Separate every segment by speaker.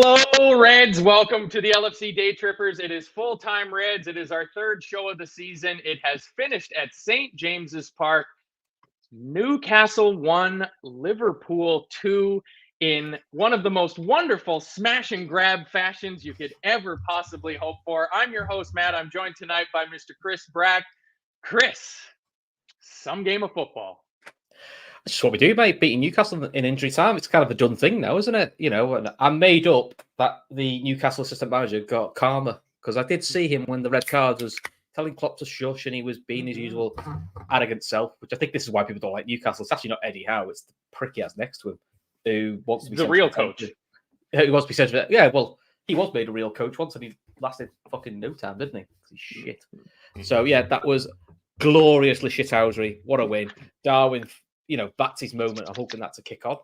Speaker 1: Hello, Reds. Welcome to the LFC Daytrippers. It is full-time Reds. It is our third show of the season. It has finished at St. James's Park. Newcastle 1, Liverpool 2 in one of the most wonderful smash and grab fashions you could ever possibly hope for. I'm your host, Matt. I'm joined tonight by Mr. Chris Brack. Chris, some game of football.
Speaker 2: That's just what we do, mate. Beating Newcastle in injury time. It's kind of a done thing now, isn't it? You know, and I made up that the Newcastle assistant manager got calmer because I did see him when the red card was telling Klopp to shush and he was being his usual arrogant self, which I think this is why people don't like Newcastle. It's actually not Eddie Howe. It's the prick he has next to him who wants to be
Speaker 1: the real coach.
Speaker 2: He wants to be central. Yeah, well, he was made a real coach once and he lasted fucking no time, didn't he? He's shit. So, yeah, that was gloriously shithousery. What a win. Darwin, that's his moment. I'm hoping that to kick on.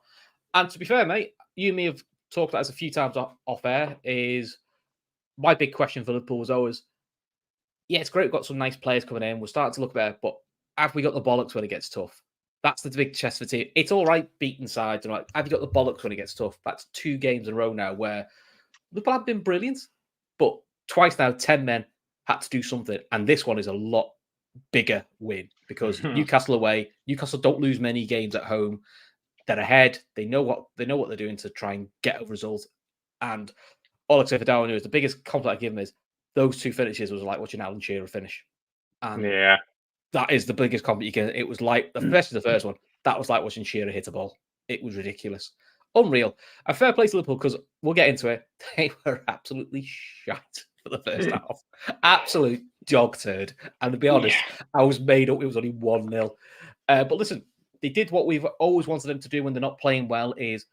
Speaker 2: And to be fair, mate, you and me have talked about this a few times off air, is my big question for Liverpool was always, yeah, it's great. We've got some nice players coming in. We're starting to look better, but have we got the bollocks when it gets tough? That's the big test for the team. It's all right beating sides. And have you got the bollocks when it gets tough? That's 2 games in a row now where Liverpool have been brilliant, but twice now, 10 men had to do something. And this one is a lot bigger win because Newcastle away. Newcastle don't lose many games at home. They're ahead. They know what they're doing to try and get a result. And all except for Darwin Nunez, the biggest compliment I give him is those 2 finishes was like watching Alan Shearer finish. And
Speaker 1: yeah,
Speaker 2: that is the biggest compliment you can. It was like, especially the first one, that was like watching Shearer hit a ball. It was ridiculous. Unreal. A fair play to Liverpool because we'll get into it. They were absolutely shite for the first half. Absolute dog turd. And to be honest, I was made up. It was only 1-0. But listen, they did what we've always wanted them to do when they're not playing well, is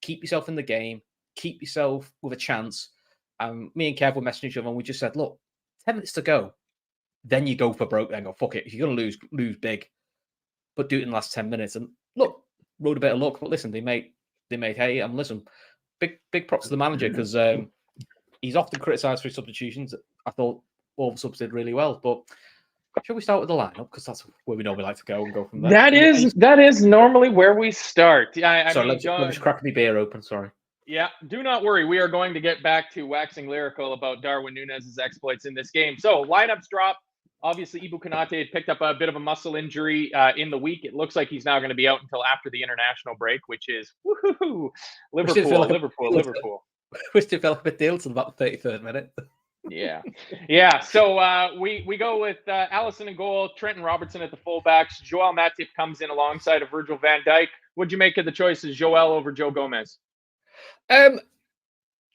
Speaker 2: keep yourself in the game, keep yourself with a chance. Me and Kev were messaging each other and we just said, look, 10 minutes to go. Then you go for broke and go, fuck it. If you're going to lose big. But do it in the last 10 minutes. And look, rode a bit of luck. But listen, they made hay. And listen, big props to the manager because he's often criticised for his substitutions. I thought all the subs did really well. But shall we start with the lineup? Because that's where we normally like to go and go from there.
Speaker 1: That is normally where we start.
Speaker 2: Sorry, let me just crack my beer open. Sorry.
Speaker 1: Yeah, do not worry. We are going to get back to waxing lyrical about Darwin Nunez's exploits in this game. So lineups drop. Obviously, Ibu Konate had picked up a bit of a muscle injury in the week. It looks like he's now going to be out until after the international break, which is woohoo, Liverpool.
Speaker 2: Which did feel like a big deal until about the 33rd minute.
Speaker 1: Yeah. So we go with Alisson in goal, Trent and Robertson at the fullbacks. Joel Matip comes in alongside of Virgil van Dijk. What'd you make of the choices, Joel over Joe Gomez?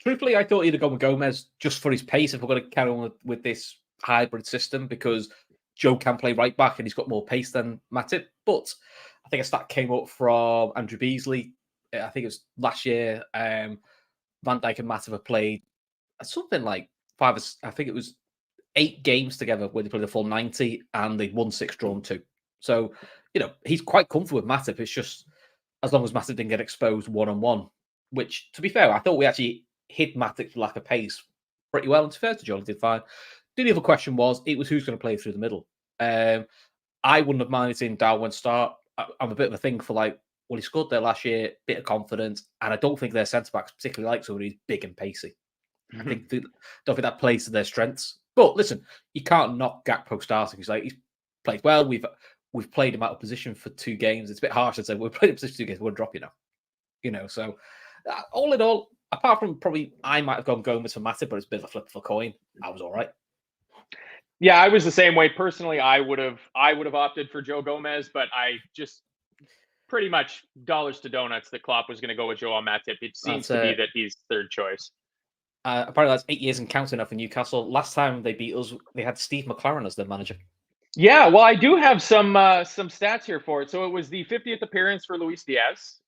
Speaker 2: Truthfully, I thought he'd have gone with Gomez just for his pace if we're going to carry on with this hybrid system because Joe can play right back and he's got more pace than Matip. But I think a stat came up from Andrew Beasley. I think it was last year. Van Dijk and Matip have played something like 8 games together where they played a full 90 and they'd won 6, drawn 2. So, he's quite comfortable with Matip. It's just as long as Matip didn't get exposed 1-on-1, which, to be fair, I thought we actually hid Matip's lack of pace pretty well. And to be fair to John, he did fine. The other question was, it was who's going to play through the middle. I wouldn't have minded seeing Darwin start. I'm a bit of a thing for he scored there last year, bit of confidence, and I don't think their centre-backs particularly like somebody who's big and pacey. I don't think that plays to their strengths. But listen, you can't knock Gakpo starting. He's played well. We've played him out of position for 2 games. It's a bit harsh to say we've played him position 2 games. We'll drop you now. So all in all, apart from probably I might have gone Gomez for Matip, but it's a bit of a flip of a coin. I was all right.
Speaker 1: Yeah, I was the same way. Personally, I would have opted for Joe Gomez, but I just pretty much dollars to donuts that Klopp was going to go with Joel Matip. It seems to be that he's third choice.
Speaker 2: Apparently, that's 8 years and counting now for Newcastle. Last time they beat us, they had Steve McLaren as their manager.
Speaker 1: Yeah, well, I do have some stats here for it. So it was the 50th appearance for Luis Diaz.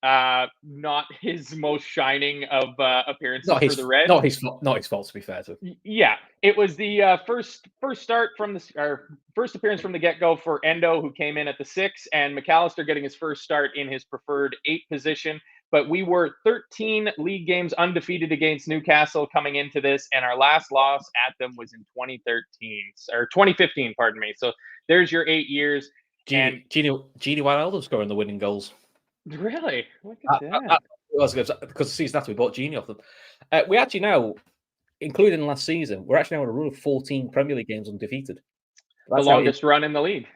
Speaker 1: Not his most shining of appearances for the Reds.
Speaker 2: Not his fault, to be fair to.
Speaker 1: Yeah, it was the first appearance from the get-go for Endo, who came in at the 6, and McAllister getting his first start in his preferred 8 position. But we were 13 league games undefeated against Newcastle coming into this, and our last loss at them was in 2015, pardon me. So there's your 8 years.
Speaker 2: Gini Wijnaldum scoring the winning goals.
Speaker 1: Really? Look at that.
Speaker 2: because the season after we bought Genie off them. We actually now, including last season, we're actually now on a run of 14 Premier League games undefeated.
Speaker 1: The longest run in the league.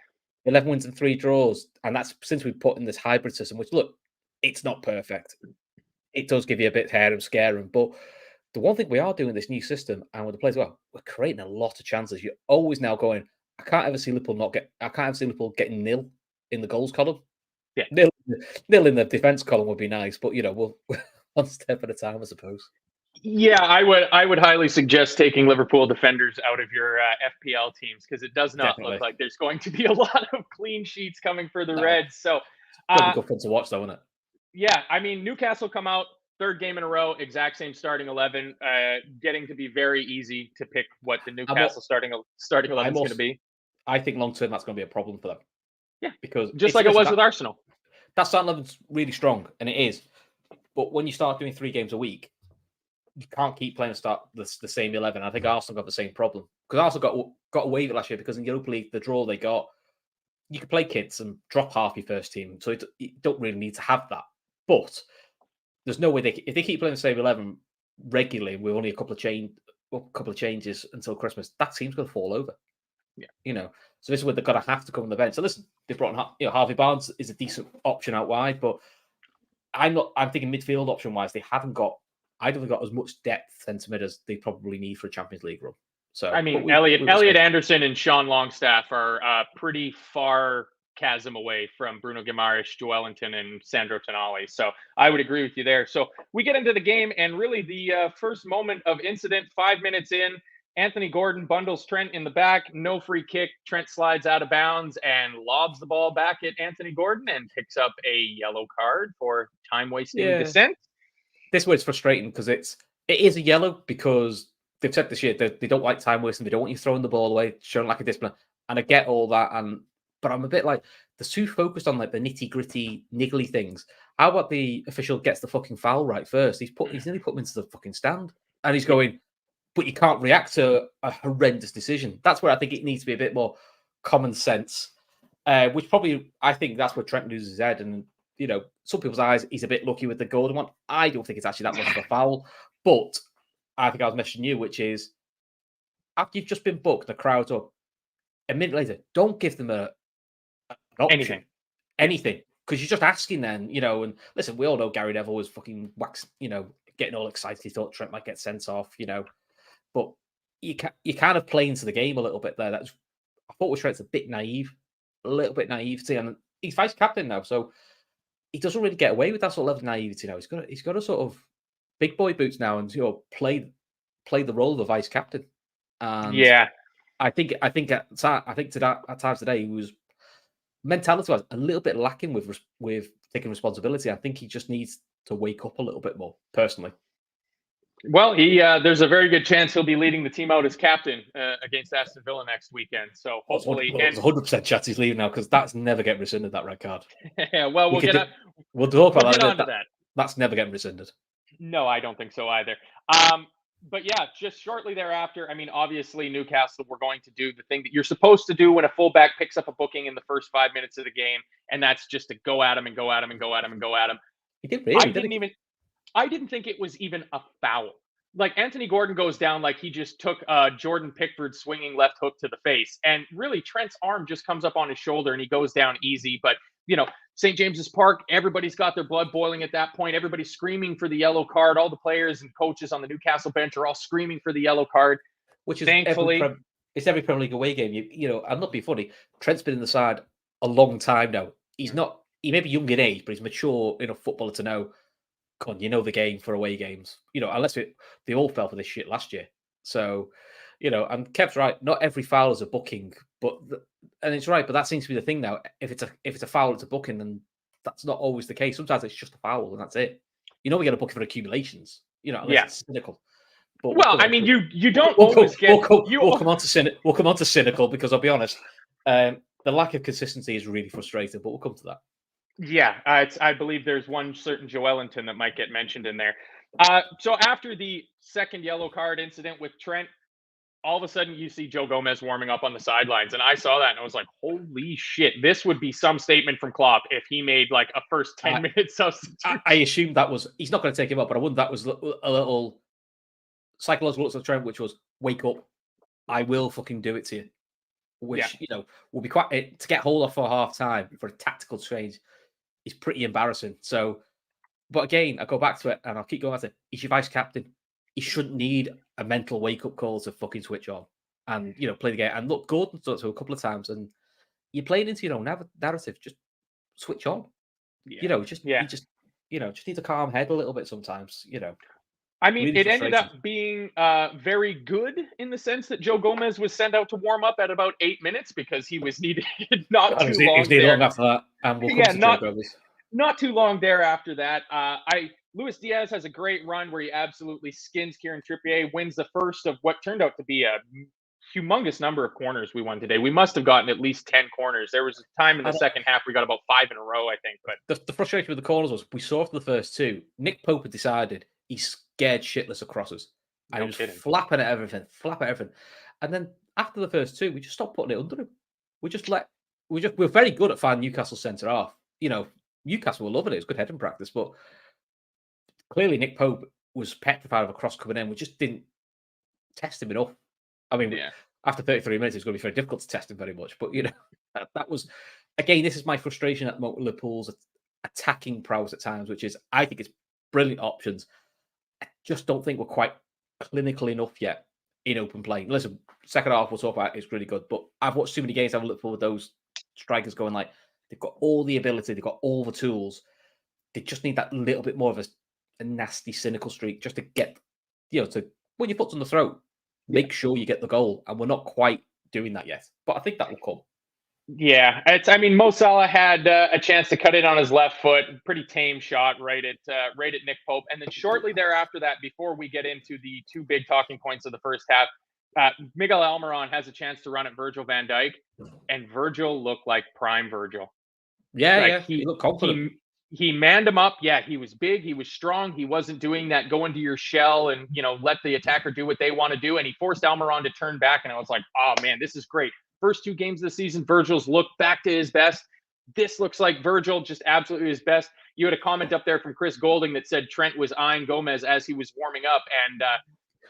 Speaker 2: 11 wins and 3 draws. And that's since we put in this hybrid system, which, look, it's not perfect. It does give you a bit hair and scare them. But the one thing we are doing this new system, and with the players, well, we're creating a lot of chances. You're always now going, I can't ever see Liverpool getting nil in the goals column.
Speaker 1: Yeah.
Speaker 2: Nil in the defense column would be nice, but we'll one step at a time, I suppose.
Speaker 1: Yeah, I would highly suggest taking Liverpool defenders out of your FPL teams, because it does not look like there's going to be a lot of clean sheets coming for the Reds. So
Speaker 2: it's going to be good fun to watch, though, isn't it?
Speaker 1: Yeah, I mean, Newcastle come out, third game in a row, exact same starting 11, getting to be very easy to pick what the Newcastle starting 11 is going to be.
Speaker 2: I think long term that's going to be a problem for them.
Speaker 1: Yeah,
Speaker 2: because
Speaker 1: just like it was with Arsenal.
Speaker 2: That starting 11's really strong, and it is. But when you start doing 3 games a week, you can't keep playing the same 11. I think Arsenal got the same problem, because Arsenal got away with it last year, because in Europa League, the draw they got, you could play kids and drop half your first team, so you don't really need to have that. But there's no way if they keep playing the same 11 regularly with only a couple of changes until Christmas, that team's going to fall over. Yeah, so this is where they're going to have to come on the bench. So listen, they brought in, Harvey Barnes is a decent option out wide, but I'm thinking midfield option wise, they haven't got. I don't think got as much depth centre as they probably need for a Champions League run. So
Speaker 1: I mean, Elliot Anderson and Sean Longstaff are pretty far chasm away from Bruno Guimaraes, Joelinton, and Sandro Tonali. So I would agree with you there. So we get into the game, and really the first moment of incident, 5 minutes in, Anthony Gordon bundles Trent in the back, no free kick. Trent slides out of bounds and lobs the ball back at Anthony Gordon and picks up a yellow card for time-wasting dissent.
Speaker 2: This way it's frustrating, because it is a yellow, because they've said this year they don't like time wasting. They don't want you throwing the ball away, showing lack of discipline. And I get all that, but I'm a bit like, they're too focused on like the nitty gritty, niggly things. How about the official gets the fucking foul right first? He's nearly put him into the fucking stand, and he's going, but you can't react to a horrendous decision. That's where I think it needs to be a bit more common sense, which probably, I think that's where Trent loses his head. And, some people's eyes, he's a bit lucky with the golden one. I don't think it's actually that much of a foul, but I think I was messaging you, which is, after you've just been booked, the crowd's up, a minute later, don't give them an option. Anything. Because you're just asking then, and listen, we all know Gary Neville was fucking getting all excited. He thought Trent might get sent off, but you kind of play into the game a little bit there. I thought with Trent's a little bit naivety, and he's vice captain now, so he doesn't really get away with that sort of level of naivety now. He's got a sort of big boy boots now, and play the role of the vice captain. And I think at times today he was mentality-wise a little bit lacking with taking responsibility. I think he just needs to wake up a little bit more, personally.
Speaker 1: Well, there's a very good chance he'll be leading the team out as captain against Aston Villa next weekend. So hopefully,
Speaker 2: there's 100% chance he's leaving now, because that's never getting rescinded, that red card.
Speaker 1: Yeah, well,
Speaker 2: we'll talk about
Speaker 1: that.
Speaker 2: That's never getting rescinded.
Speaker 1: No, I don't think so either. But yeah, just shortly thereafter, I mean, obviously Newcastle were going to do the thing that you're supposed to do when a fullback picks up a booking in the first 5 minutes of the game, and that's just to go at him and go at him and go at him and go at him.
Speaker 2: He did really.
Speaker 1: I didn't think it was even a foul. Like, Anthony Gordon goes down like he just took Jordan Pickford swinging left hook to the face. And really, Trent's arm just comes up on his shoulder and he goes down easy. But, St. James's Park, everybody's got their blood boiling at that point. Everybody's screaming for the yellow card. All the players and coaches on the Newcastle bench are all screaming for the yellow card.
Speaker 2: Which is
Speaker 1: thankfully
Speaker 2: every Premier League away game. I'm not being funny. Trent's been in the side a long time now. He may be young in age, but he's mature enough footballer to know, come on, the game for away games. Unless they all fell for this shit last year. So, and Kev's right. Not every foul is a booking, and it's right. But that seems to be the thing now. If it's a foul, it's a booking, and that's not always the case. Sometimes it's just a foul, and that's it. We get a booking for accumulations. It's cynical. But
Speaker 1: I mean, you don't always get.
Speaker 2: We'll come on to cynical, because I'll be honest, the lack of consistency is really frustrating. But we'll come to that.
Speaker 1: Yeah, I believe there's one certain Joelinton that might get mentioned in there. So after the second yellow card incident with Trent, all of a sudden you see Joe Gomez warming up on the sidelines. And I saw that and I was like, holy shit, this would be some statement from Klopp if he made like a first 10-minute substitution.
Speaker 2: I assumed that was, he's not going to take him up, but I wonder that was a little psychological look at the trend, which was, wake up, I will fucking do it to you. Which, you know, will be quite, to get hold of for half time for a tactical change is pretty embarrassing. So, but again, I go back to it and I'll keep going back to it. He's your vice captain. He shouldn't need a mental wake up call to fucking switch on and, you know, play the game. And look, Gordon's done it to a couple of times and you're playing into your own narrative. Just switch on.
Speaker 1: Yeah.
Speaker 2: You know, just need a calm head a little bit sometimes, you know.
Speaker 1: I mean,
Speaker 2: Really
Speaker 1: it ended up being very good in the sense that Joe Gomez was sent out to warm up at about 8 minutes because he was needed not too long there.
Speaker 2: Long after that, and we'll come to Joe Gomez.
Speaker 1: Not too long there after that. Luis Diaz has a great run where he absolutely skins Kieran Trippier, wins the first of what turned out to be a humongous number of corners we won today. We must have gotten at least 10 corners. There was a time in the second half we got about 5 in a row, I think. But
Speaker 2: the frustration with the corners was we saw for the first two, Nick Pope had decided he's scared shitless of crosses. And he was flapping at everything. And then after the first two, we just stopped putting it under him. We're very good at finding Newcastle centre half. You know, Newcastle were loving it. It was good heading practice, but clearly Nick Pope was petrified of a cross coming in. We just didn't test him enough. I mean, after 33 minutes, it's going to be very difficult to test him very much. But, you know, that was, again, this is my frustration at the moment with Liverpool's attacking prowess at times, which is, I think it's brilliant options. I just don't think we're quite clinical enough yet in open play. Listen, second half we'll talk about it's really good, but I've watched too many games I've looked for with those strikers going like, they've got all the ability, they've got all the tools. They just need that little bit more of a nasty, cynical streak just to get, you know, to when your foot's on the throat, make sure you get the goal. And we're not quite doing that yet, but I think that will come.
Speaker 1: Yeah, Mo Salah had a chance to cut it on his left foot, pretty tame shot right at Nick Pope, and then shortly thereafter that, before we get into the two big talking points of the first half, Miguel Almiron has a chance to run at Virgil van Dijk, and Virgil looked like prime Virgil.
Speaker 2: He looked confident.
Speaker 1: He manned him up. Yeah, he was big. He was strong. He wasn't doing that go into your shell and, you know, let the attacker do what they want to do. And he forced Almiron to turn back. And I was like, oh, man, this is great. First two games of the season, Virgil's looked back to his best. This looks like Virgil just absolutely his best. You had a comment up there from Chris Golding that said Trent was eyeing Gomez as he was warming up. And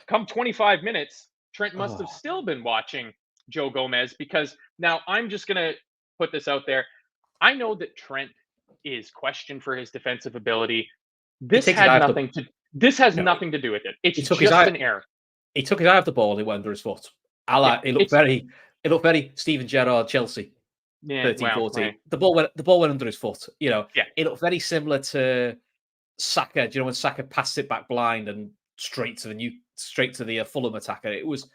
Speaker 1: come 25 minutes, Trent must have still been watching Joe Gomez, because now I'm just going to put this out there. I know that Trent is questioned for his defensive ability. This has nothing to do with it. It's just an error.
Speaker 2: He took his eye off the ball and it went under his foot. It looked very Steven Gerrard, Chelsea, 13-14. Right. The ball went under his foot. You know, it looked very similar to Saka. Do you know when Saka passed it back blind and straight to the Fulham attacker? That was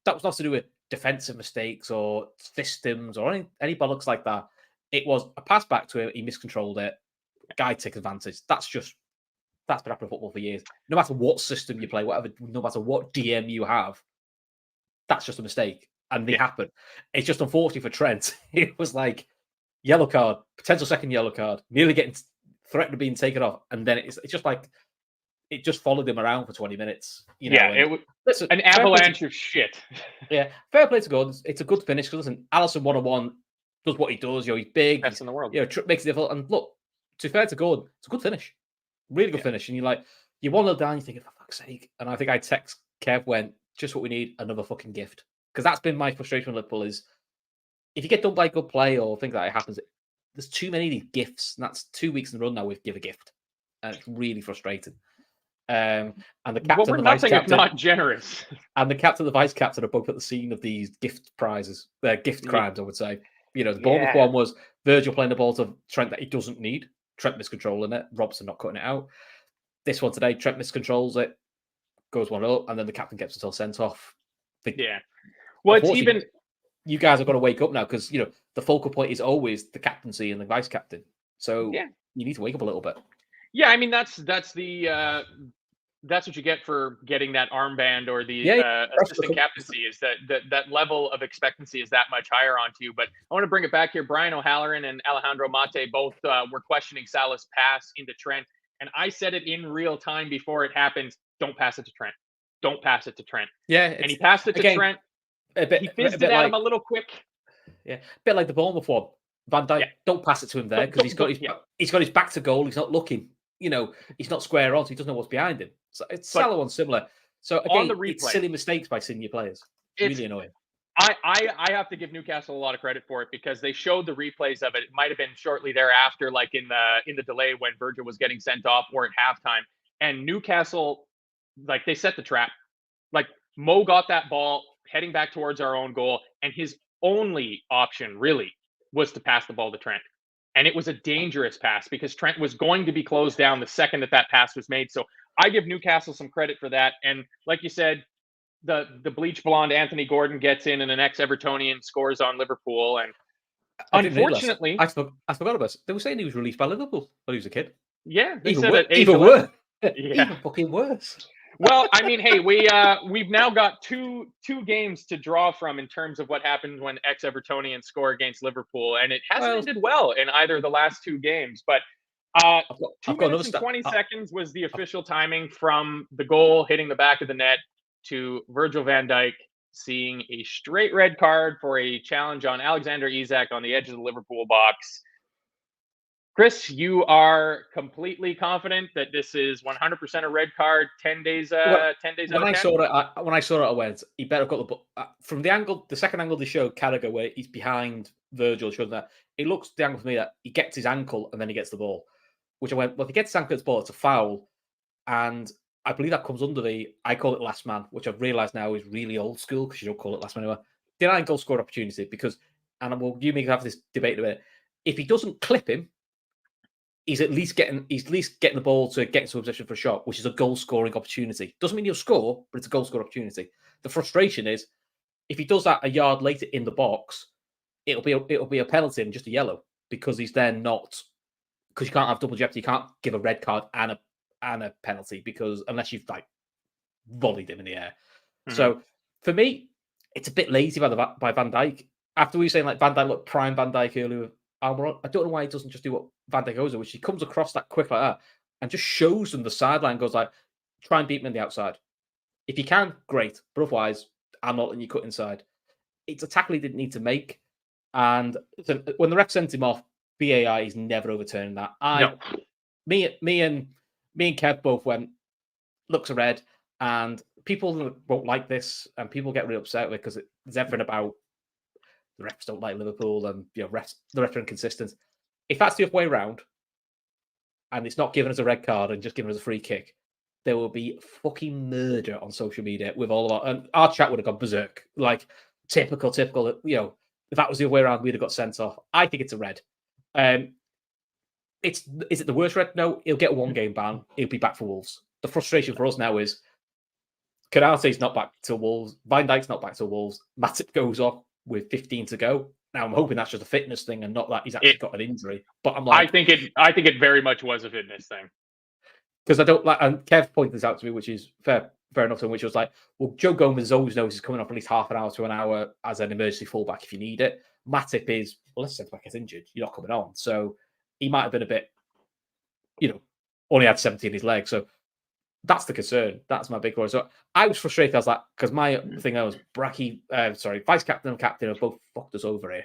Speaker 2: not to do with defensive mistakes or systems or any bollocks like that. It was a pass back to him. He miscontrolled it. Guy took advantage. That's been happening in football for years. No matter what system you play, no matter what DM you have, that's just a mistake. And they happen. It's just unfortunate for Trent. It was like yellow card, potential second yellow card, nearly getting threatened of being taken off. And then it's just like, it just followed him around for 20 minutes. You know,
Speaker 1: it was an avalanche of shit.
Speaker 2: Yeah, fair play to Gordon. It's a good finish. Because listen, Alisson 1-on-1 does what he does. You know, he's big.
Speaker 1: Best in the world.
Speaker 2: You know, makes it difficult. And look, to be fair to Gordon, it's a good finish. Really good finish. And you're 1-0 down, you're thinking, for fuck's sake. And I think I text Kev went, just what we need, another fucking gift. Because that's been my frustration with Liverpool is, if you get done by good play or things like that happens, there's too many of these gifts. And that's 2 weeks in a row now we've give a gift. And it's really frustrating. And the captain,
Speaker 1: the vice captain, if not generous.
Speaker 2: And the captain, the vice captain are both at the scene of these gift prizes, gift crimes, I would say. You know, the Bournemouth one was Virgil playing the ball to Trent that he doesn't need. Trent miscontrolling it. Robson not cutting it out. This one today, Trent miscontrols it, goes 1-0, and then the captain gets himself sent off.
Speaker 1: Well, it's even...
Speaker 2: You guys have got to wake up now because, you know, the focal point is always the captaincy and the vice captain. So you need to wake up a little bit.
Speaker 1: Yeah, I mean, that's what you get for getting that armband or the assistant captaincy, is that level of expectancy is that much higher onto you. But I want to bring it back here. Brian O'Halloran and Alejandro Mate both were questioning Salah's pass into Trent. And I said it in real time before it happened. Don't pass it to Trent. don't pass it to Trent.
Speaker 2: Yeah,
Speaker 1: And he passed it to Trent. He fizzed it at him a little quick.
Speaker 2: Yeah, a bit like the Bournemouth one. Van Dijk, don't pass it to him there because he's got his back to goal. He's not looking. He's not square on, so he doesn't know what's behind him. So it's Salah one similar. So again, on the replay, it's silly mistakes by senior players. It's really annoying.
Speaker 1: I have to give Newcastle a lot of credit for it because they showed the replays of it. It might have been shortly thereafter, like in the delay when Virgil was getting sent off, or at halftime. And Newcastle, like, they set the trap. Like, Mo got that ball heading back towards our own goal, and his only option really was to pass the ball to Trent. And it was a dangerous pass because Trent was going to be closed down the second that pass was made. So I give Newcastle some credit for that. And like you said, the bleach blonde Anthony Gordon gets in and an ex-Evertonian scores on Liverpool. And unfortunately,
Speaker 2: I forgot about this. They were saying he was released by Liverpool when he was a kid.
Speaker 1: Yeah, they
Speaker 2: even
Speaker 1: said
Speaker 2: worse.
Speaker 1: It
Speaker 2: even worse. Even fucking worse.
Speaker 1: Well, I mean, hey, we've now got two games to draw from in terms of what happens when ex-Evertonians score against Liverpool, and it hasn't ended well in either of the last two games. But 2 minutes and 20 seconds was the official timing from the goal hitting the back of the net to Virgil van Dijk seeing a straight red card for a challenge on Alexander Isak on the edge of the Liverpool box. Chris, you are completely confident that this is 100% a red card. 10 days. 10 days.
Speaker 2: When I saw it, I went, he better have got the ball from the angle. The second angle they showed Carragher where he's behind Virgil, showing that it looks the angle to me that he gets his ankle and then he gets the ball. Which I went, well, if he gets his ankle, it's ball, it's a foul, and I believe that comes under I call it last man, which I've realised now is really old school because you don't call it last man anymore. Denying goal score opportunity because, and you may have this debate in a minute. If he doesn't clip him, he's at least getting the ball to get into a position for a shot, which is a goal scoring opportunity. Doesn't mean he'll score, but it's a goal scoring opportunity. The frustration is if he does that a yard later in the box, it'll be a penalty and just a yellow because he's then not, because you can't have double jeopardy. You can't give a red card and a penalty because unless you've like volleyed him in the air. Mm-hmm. So for me, it's a bit lazy by Van Dijk. After we were saying like Van Dijk looked prime Van Dijk earlier. I don't know why he doesn't just do what Van Dijk goes, which he comes across that quick like that and just shows them the sideline, goes like, try and beat him on the outside. If you can, great. But otherwise, I'm not letting you cut inside. It's a tackle he didn't need to make. And so when the ref sent him off, VAR is never overturning that. Me and Kev both went, looks a red, and people won't like this, and people get really upset with it because there's everything about the refs don't like Liverpool and the refs are inconsistent. If that's the other way around, and it's not given as a red card and just given as a free kick, there will be fucking murder on social media with all of and our chat would have gone berserk. Like typical. If that was the other way around, we'd have got sent off. I think it's a red. Is it the worst red? No, he'll get a 1 game ban. He'll be back for Wolves. The frustration for us now is Kanate's not back to Wolves. Van Dijk's not back to Wolves. Matip goes off with 15 to go. Now I'm hoping that's just a fitness thing and not that he's actually got an injury. But I'm like,
Speaker 1: I think it very much was a fitness thing
Speaker 2: because I don't like. And Kev pointed this out to me, which is fair enough. To him, which was like, well, Joe Gomez always knows he's coming off at least half an hour to an hour as an emergency fullback if you need it. Matip is, well, let's say back gets injured, you're not coming on, so he might have been a bit, only had 70 in his leg. So that's the concern. That's my big worry. So I was frustrated. I was like, because my thing was vice captain and captain have both fucked us over here.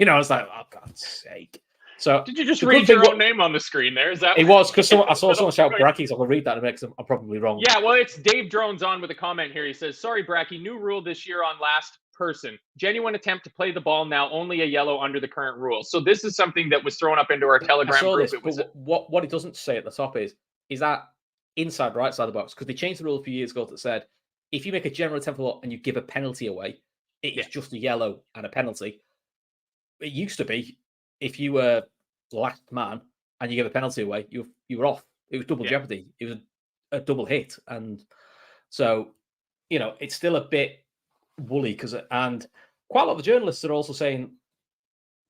Speaker 2: I was like, oh God's sake. So
Speaker 1: did you just read your own name on the screen there? Is that
Speaker 2: it was because I saw someone shout Bracky, so I'll read that in a minute because I'm probably wrong.
Speaker 1: Yeah, well, it's Dave Drones on with a comment here. He says, sorry, Bracky, new rule this year on last person. Genuine attempt to play the ball now, only a yellow under the current rule. So this is something that was thrown up into our Telegram group.
Speaker 2: What it doesn't say at the top is that inside right side of the box, because they changed the rule a few years ago that said if you make a general attempt and you give a penalty away, it's just a yellow and a penalty. It used to be if you were last man and you give a penalty away, you were off. It was double jeopardy. It was a double hit, and so it's still a bit woolly and quite a lot of the journalists are also saying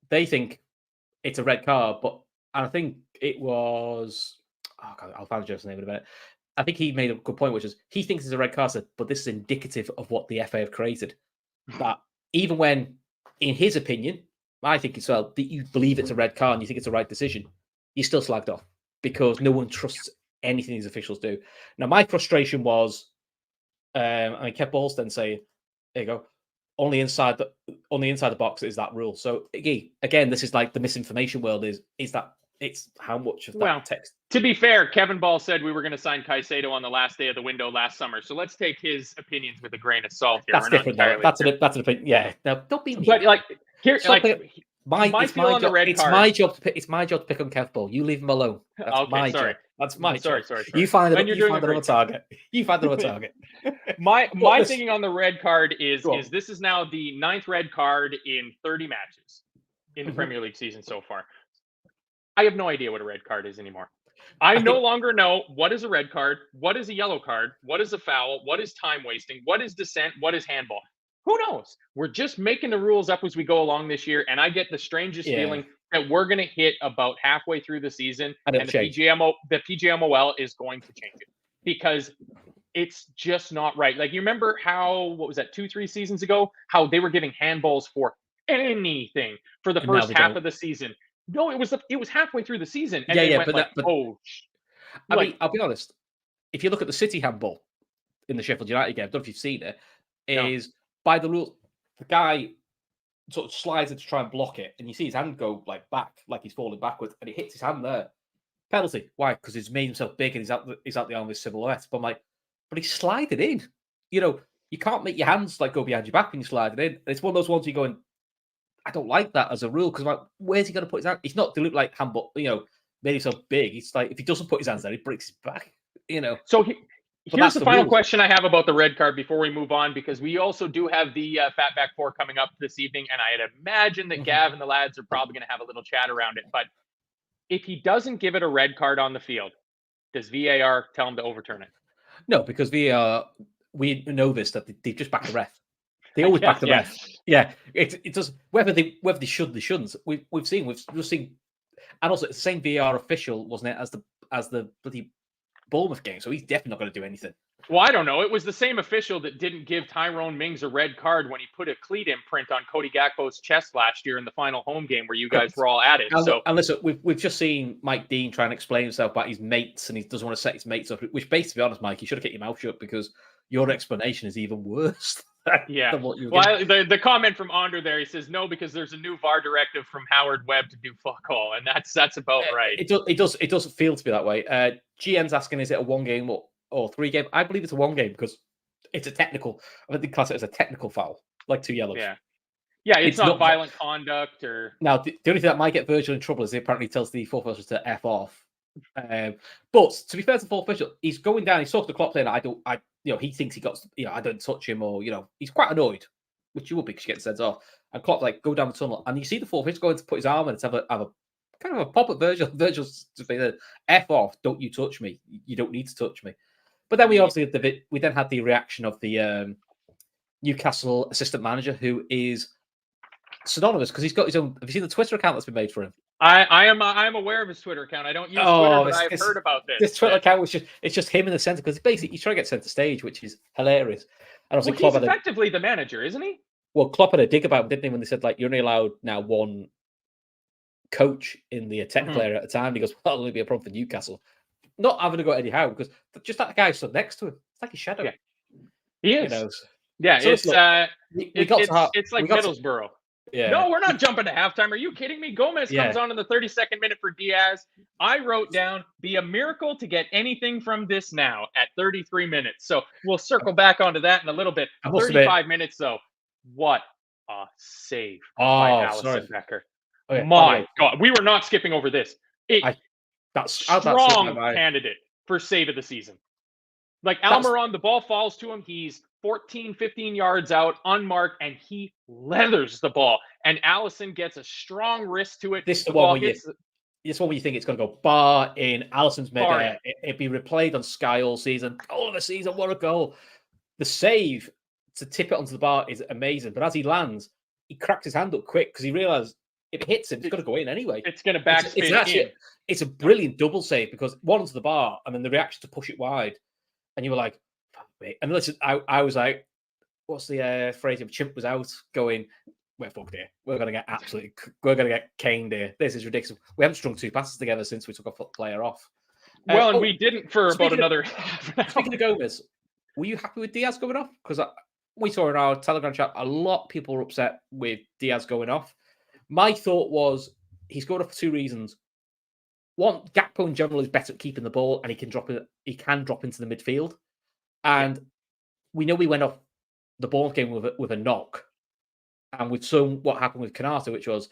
Speaker 2: they think it's a red card, and I think it was. Oh God, I'll find the journalist's name in a minute. I think he made a good point, which is he thinks it's a red card, but this is indicative of what the FA have created. That even when, in his opinion, I think as well, that you believe it's a red card and you think it's the right decision, you're still slagged off because no one trusts anything these officials do. Now, my frustration was I mean, Kev Ball's then saying, "There you go, only inside the box is that rule." So again, this is like the misinformation world. Is that it's how much of that text?
Speaker 1: To be fair, Kevin Ball said we were going to sign Caicedo on the last day of the window last summer. So let's take his opinions with a grain of salt here.
Speaker 2: That's different, though. That's an opinion. Yeah, now don't be mean.
Speaker 1: But like here,
Speaker 2: Stop
Speaker 1: like
Speaker 2: it. It's my job to pick on Kev Ball. You leave him alone. That's my job. That's my job.
Speaker 1: Sorry.
Speaker 2: You find another target. You find another target.
Speaker 1: My thinking on the red card is this is now the 9th red card in 30 matches in the Premier League season so far. I have no idea what a red card is anymore. I no longer know what is a red card, what is a yellow card, what is a foul, what is time wasting, what is dissent, what is handball. Who knows? We're just making the rules up as we go along this year, and I get the strangest feeling that we're going to hit about halfway through the season, and the PGMOL is going to change it because it's just not right. Like, you remember how, what was that, 2-3 seasons ago, how they were giving handballs for anything for the first half of the season. No, it was halfway through the season, and I mean,
Speaker 2: I'll be honest. If you look at the City handball in the Sheffield United game, I don't know if you've seen it. By the rules, the guy sort of slides in to try and block it, and you see his hand go like back, like he's falling backwards, and he hits his hand there. Penalty. Why? Because he's made himself big and he's out the arm of his silhouette. But I'm like, but he slided in. You know, you can't make your hands like go behind your back when you slide it in. And it's one of those ones you're going, I don't like that as a rule, because like, where's he going to put his hand? He's not to look like handball, made himself big. It's like if he doesn't put his hands there, he breaks his back.
Speaker 1: So here's the final question I have about the red card before we move on, because we also do have the Fatback 4 coming up this evening, and I'd imagine that Gav and the lads are probably going to have a little chat around it. But if he doesn't give it a red card on the field, does VAR tell him to overturn it?
Speaker 2: No, because VAR, we know this, that they just back the ref. They always back the ref. Yeah, it does. Whether they should, they shouldn't. We've seen, and also it's the same VAR official, wasn't it, as the bloody Bournemouth game? So he's definitely not going to do anything.
Speaker 1: Well, I don't know. It was the same official that didn't give Tyrone Mings a red card when he put a cleat imprint on Cody Gakpo's chest last year in the final home game where you guys were all at it.
Speaker 2: And listen, we've just seen Mike Dean try and explain himself about his mates, and he doesn't want to set his mates up. Which, basically, to be honest, Mike, you should have kept your mouth shut, because your explanation is even worse.
Speaker 1: Yeah. Well, the comment from Andre there, he says no, because there's a new VAR directive from Howard Webb to do fuck all, and that's about right.
Speaker 2: It doesn't feel to be that way. GM's asking, is it a 1 game or 3 game? I believe it's a 1 game because it's a technical. I think they class it as a technical foul, like 2 yellows.
Speaker 1: Yeah, it's not violent conduct or.
Speaker 2: Now the only thing that might get Virgil in trouble is he apparently tells the fourth official to F off. But to be fair to the fourth official, he's going down. He's talking to Klopp saying, he thinks he got, I don't touch him, or he's quite annoyed, which you will be because you get sent off. And Klopp like go down the tunnel, and you see the fourth official going to put his arm in to have a kind of a pop at Virgil. Virgil's to be the F off. Don't you touch me? You don't need to touch me. But then we obviously then had the reaction of the Newcastle assistant manager, who is synonymous because he's got his own. Have you seen the Twitter account that's been made for him?
Speaker 1: I am aware of his Twitter account. I don't use Twitter, but I've heard about this.
Speaker 2: This Twitter account was it's just him in the center, because basically he's trying to get center stage, which is hilarious. And also,
Speaker 1: Klopp he's effectively the manager, isn't he?
Speaker 2: Well, Klopp had a dig about him, didn't he, when they said like you're only allowed now 1 coach in the technical area at a time. He goes, well, that'll only be a problem for Newcastle. Not having to go Eddie Howe, because just that guy stood next to him. It's like a shadow.
Speaker 1: Yeah. He is.
Speaker 2: Yeah,
Speaker 1: so it's like Middlesbrough.
Speaker 2: Yeah.
Speaker 1: No, we're not jumping to halftime. Are you kidding me? Gomez comes on in the 32nd minute for Diaz. I wrote down, be a miracle to get anything from this now at 33 minutes. So we'll circle back onto that in a little bit. 35 minutes, though. What a save by Alisson Becker. Oh, yeah. My God. We were not skipping over this. Strong candidate for save of the season. Like Almiron, the ball falls to him. He's 14, 15 yards out, unmarked, and he leathers the ball. And Alisson gets a strong wrist to it.
Speaker 2: This is the one where you think it's going to go bar in. Alisson's mega. It'd be replayed on Sky all season. All of the season, what a goal. The save to tip it onto the bar is amazing. But as he lands, he cracks his hand up quick because he realizes if it hits him, it's going to go in anyway.
Speaker 1: It's going to backspin in.
Speaker 2: It's a brilliant double save, because one onto the bar and then the reaction to push it wide. And you were like, wait. And listen, I was like, what's the phrase? If Chimp was out going, we're fucked here. We're going to get caned here. This is ridiculous. We haven't strung 2 passes together since we took a player off.
Speaker 1: And we didn't for about another half an hour.
Speaker 2: Speaking of Gomez, were you happy with Diaz going off? Because we saw in our Telegram chat a lot of people were upset with Diaz going off. My thought was he's going off for two reasons. One, Gakpo in general is better at keeping the ball, and he can drop it. He can drop into the midfield, and we know we went off the Bournemouth game with a knock, and with what happened with Canata, which was,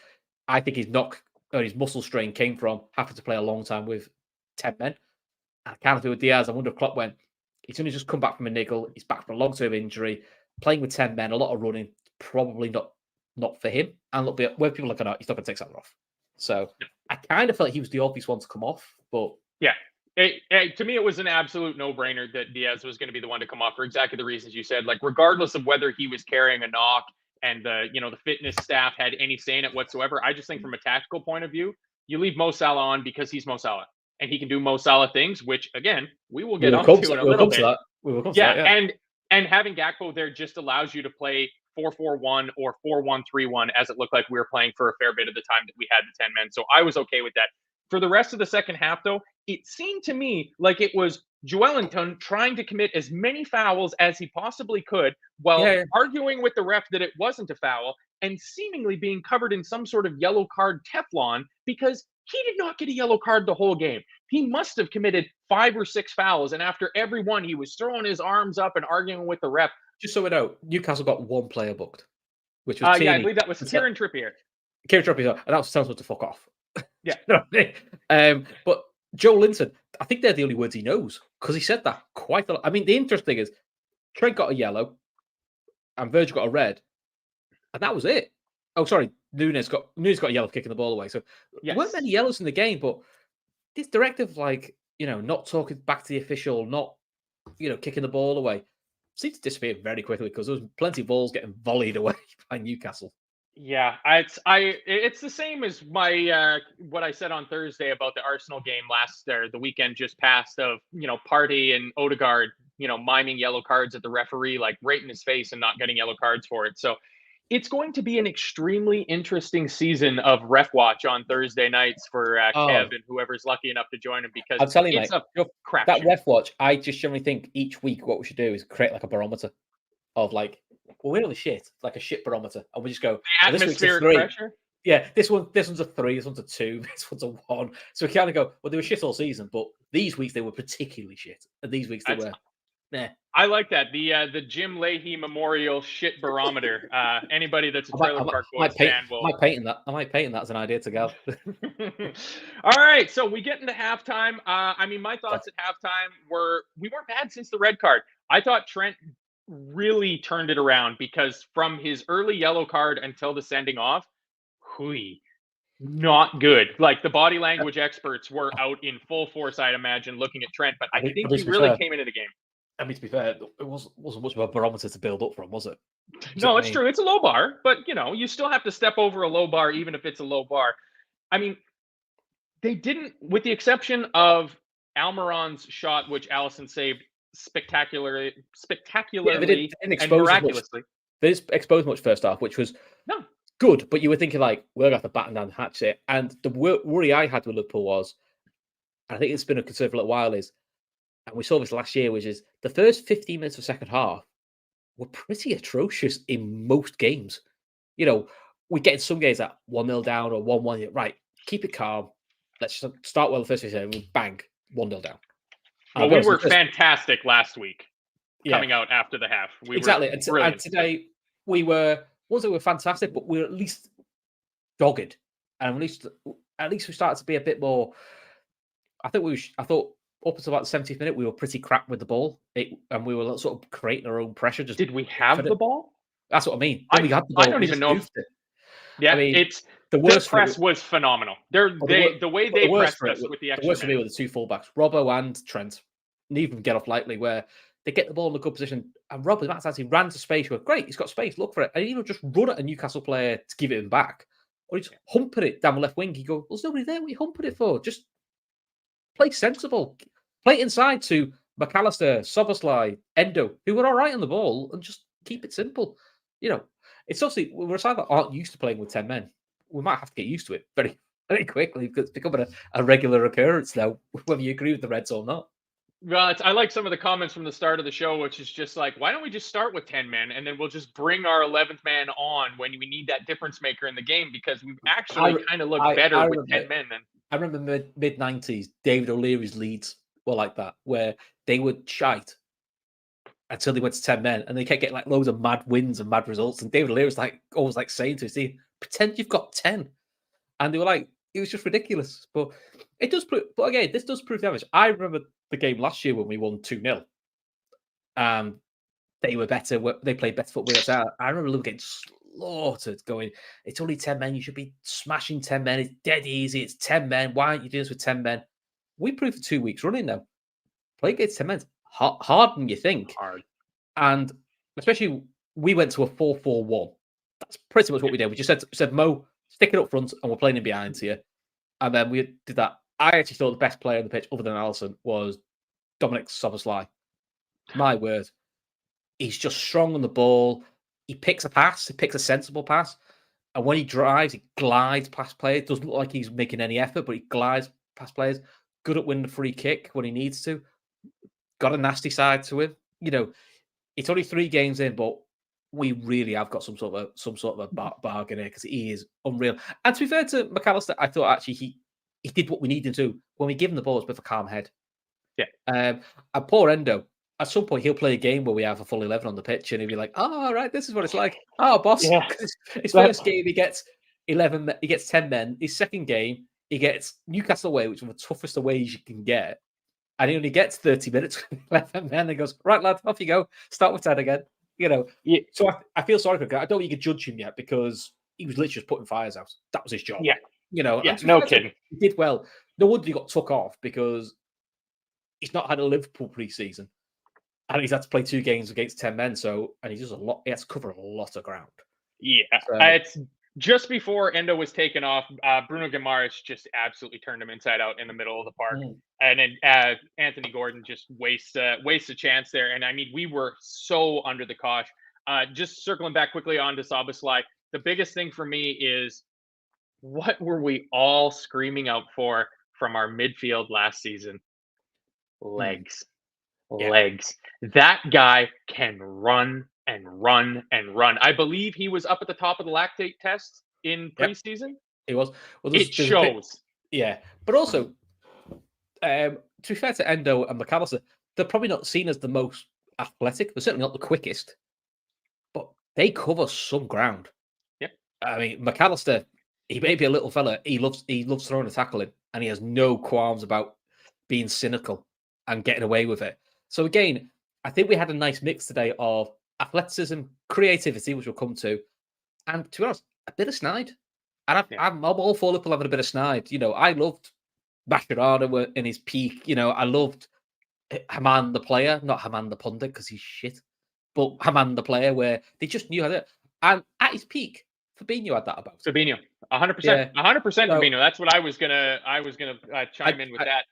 Speaker 2: I think his knock or his muscle strain came from having to play a long time with 10 men. I can't do with Diaz. I wonder if Klopp went, he's only just come back from a niggle. He's back from a long-term injury, playing with 10 men, a lot of running, probably not for him. And a little bit where people are looking at, he's not going to take something off. So I kind of felt he was the obvious one to come off, but
Speaker 1: yeah. To me, it was an absolute no-brainer that Diaz was going to be the one to come off for exactly the reasons you said. Like, regardless of whether he was carrying a knock and the fitness staff had any say in it whatsoever, I just think from a tactical point of view, you leave Mo Salah on because he's Mo Salah and he can do Mo Salah things, which again we will get onto in a little bit. And having Gakpo there just allows you to play 4-4-1 or 4-1-3-1, as it looked like we were playing for a fair bit of the time that we had the 10 men. So I was okay with that. For the rest of the second half, though, it seemed to me like it was Joelinton trying to commit as many fouls as he possibly could while arguing with the ref that it wasn't a foul and seemingly being covered in some sort of yellow card Teflon because he did not get a yellow card the whole game. He must have committed 5 or 6 fouls, and after every one, he was throwing his arms up and arguing with the ref.
Speaker 2: Just so we know, Newcastle got one player booked, which was
Speaker 1: I believe that was Kieran Trippier.
Speaker 2: Kieran Trippier, and that was telling him to fuck off.
Speaker 1: Yeah.
Speaker 2: You know what I mean? But Joelinton, I think they're the only words he knows because he said that quite a lot. I mean, the interesting thing is Trent got a yellow and Virgil got a red, and that was it. Oh, sorry, Nunez got a yellow for kicking the ball away. So there weren't many yellows in the game, but this directive, like, not talking back to the official, not, kicking the ball away, seemed to disappear very quickly because there was plenty of balls getting volleyed away by Newcastle.
Speaker 1: Yeah, it's the same as my what I said on Thursday about the Arsenal game the weekend just passed of Partey and Odegaard miming yellow cards at the referee, like right in his face, and not getting yellow cards for it. So it's going to be an extremely interesting season of Ref Watch on Thursday nights for Kev and whoever's lucky enough to join him, because
Speaker 2: I'm telling you,
Speaker 1: it's
Speaker 2: mate,
Speaker 1: a crap
Speaker 2: that
Speaker 1: show.
Speaker 2: Ref Watch, I just generally think each week what we should do is create like a barometer of like, well, we're the shit, like a shit barometer, and we just go
Speaker 1: Atmospheric pressure.
Speaker 2: Yeah, this one's a 3, this one's a 2, this one's a 1. So we kind of go, well, they were shit all season, but these weeks they were particularly shit, and these weeks they were. Nah.
Speaker 1: I like that. The Jim Leahy Memorial Shit Barometer. Anybody that's a Trailer Park Boys fan will.
Speaker 2: I might patent that as an idea to go.
Speaker 1: All right, so we get into halftime. My thoughts at halftime were we weren't bad since the red card. I thought Trent really turned it around because from his early yellow card until the sending off, not good. Like the body language experts were out in full force, I'd imagine, looking at Trent, but I think he really came into the game.
Speaker 2: I mean, to be fair, it wasn't much of a barometer to build up from, was it?
Speaker 1: No, it's true. It's a low bar, but you still have to step over a low bar, even if it's a low bar. I mean, they didn't, with the exception of Almiron's shot, which Allison saved spectacularly and miraculously.
Speaker 2: They didn't expose much first half, which was good, but you were thinking like, we're going to have to batten down the hatch here. And the worry I had with Liverpool was, and I think it's been a concern for a little while, is, and we saw this last year, which is the first 15 minutes of second half were pretty atrocious in most games. We get in some games at 1-0 down or 1-1. Right, keep it calm. Let's just start well the first 15 minutes, bang, 1-0 down.
Speaker 1: Well, we were fantastic last week coming out after the half.
Speaker 2: Exactly. And today we were fantastic, but we were at least dogged. And at least we started to be a bit more. I thought up until about the 70th minute, we were pretty crap with the ball, and we were sort of creating our own pressure.
Speaker 1: Did we have the ball?
Speaker 2: That's what I mean. We had the ball,
Speaker 1: I don't even know. Yeah, it's the worst. Press was phenomenal. The way they pressed us with the extra.
Speaker 2: The worst for me were the two fullbacks, Robbo and Trent. Didn't even get off lightly, where they get the ball in a good position, and Robbo actually ran to space. Where great, he's got space. Look for it, and he would just run at a Newcastle player to give it him back, or he's humping it down the left wing. He go, well, there's nobody there. What are you humping it for? Just play sensible. Play it inside to McAllister, Soboslai, Endo, who were all right on the ball, and just keep it simple. It's obviously, we're a side that aren't used to playing with 10 men. We might have to get used to it very, very quickly because it's becoming a regular occurrence now, whether you agree with the Reds or not.
Speaker 1: Well, I like some of the comments from the start of the show, which is just like, why don't we just start with 10 men and then we'll just bring our 11th man on when we need that difference maker in the game, because we've actually kind of looked better with 10 men than.
Speaker 2: I remember mid-90s, David O'Leary's Leeds were like that, where they would shite until they went to 10 men and they kept getting like loads of mad wins and mad results. And David O'Leary was like always like saying to us, pretend you've got 10. And they were like, it was just ridiculous. But it does prove, but again, this does prove damage. I remember the game last year when we won 2-0. They were better, they played better football with us. I remember Liverpool getting slaughtered, going, it's only 10 men, you should be smashing 10 men, it's dead easy, it's 10 men, why aren't you doing this with 10 men? We proved for 2 weeks running now. Play against 10 men, harder than you think.
Speaker 1: Hard.
Speaker 2: And especially, we went to a 4-4-1. That's pretty much what we did. We just said, Mo, stick it up front, and we're playing in behind here. And then we did that. I actually thought the best player on the pitch, other than Alisson, was Dominic Szoboszlai. My word. He's just strong on the ball. He picks a pass. He picks a sensible pass. And when he drives, he glides past players. Doesn't look like he's making any effort, but he glides past players. Good at winning the free kick when he needs to. Got a nasty side to him. You know, it's only 3 games in, but we really have got some sort of a bargain here, because he is unreal. And to be fair to McAllister, I thought actually he did what we needed to do. When we give him the ball, it's with a calm head.
Speaker 1: Yeah.
Speaker 2: And poor Endo, at some point he'll play a game where we have a full 11 on the pitch, and he'll be like, "Oh, all right, this is what it's like." Oh, boss.
Speaker 1: Yeah.
Speaker 2: His first game he gets 11. He gets 10 men. His second game he gets Newcastle away, which is the toughest aways you can get, and he only gets 30 minutes with 11 men. And he goes, "Right, lad, off you go. Start with 10 again." You know.
Speaker 1: Yeah.
Speaker 2: So I feel sorry for him. I don't think you could judge him yet, because he was literally just putting fires out. That was his job.
Speaker 1: Yeah.
Speaker 2: You know.
Speaker 1: Yeah. No kidding.
Speaker 2: He did well. No wonder he got took off, because he's not had a Liverpool pre-season. And he's had to play 2 games against 10 men, and he does a lot. He has to cover a lot of ground.
Speaker 1: Yeah, it's just before Endo was taken off. Bruno Guimaraes just absolutely turned him inside out in the middle of the park, and then Anthony Gordon just wastes a chance there. And I mean, we were so under the cosh. Just circling back quickly on to Szoboszlai, the biggest thing for me is, what were we all screaming out for from our midfield last season? Legs. Legs. That guy can run and run and run. I believe he was up at the top of the lactate test in preseason.
Speaker 2: He was. Well,
Speaker 1: it shows.
Speaker 2: Yeah, but also, to be fair to Endo and McAllister, they're probably not seen as the most athletic. They're certainly not the quickest, but they cover some ground.
Speaker 1: Yeah.
Speaker 2: I mean, McAllister, he may be a little fella. He loves throwing and tackling, and he has no qualms about being cynical and getting away with it. So again, I think we had a nice mix today of athleticism, creativity, which we'll come to, and to be honest, a bit of snide. And I'm all for Liverpool having a bit of snide. You know, I loved Mascherano in his peak. You know, I loved Haman the player, not Haman the pundit, because he's shit, but Haman the player, where they just knew how to. And at his peak, Fabinho had that about.
Speaker 1: Fabinho, 100%, 100% Fabinho. That's what I was gonna chime in with that.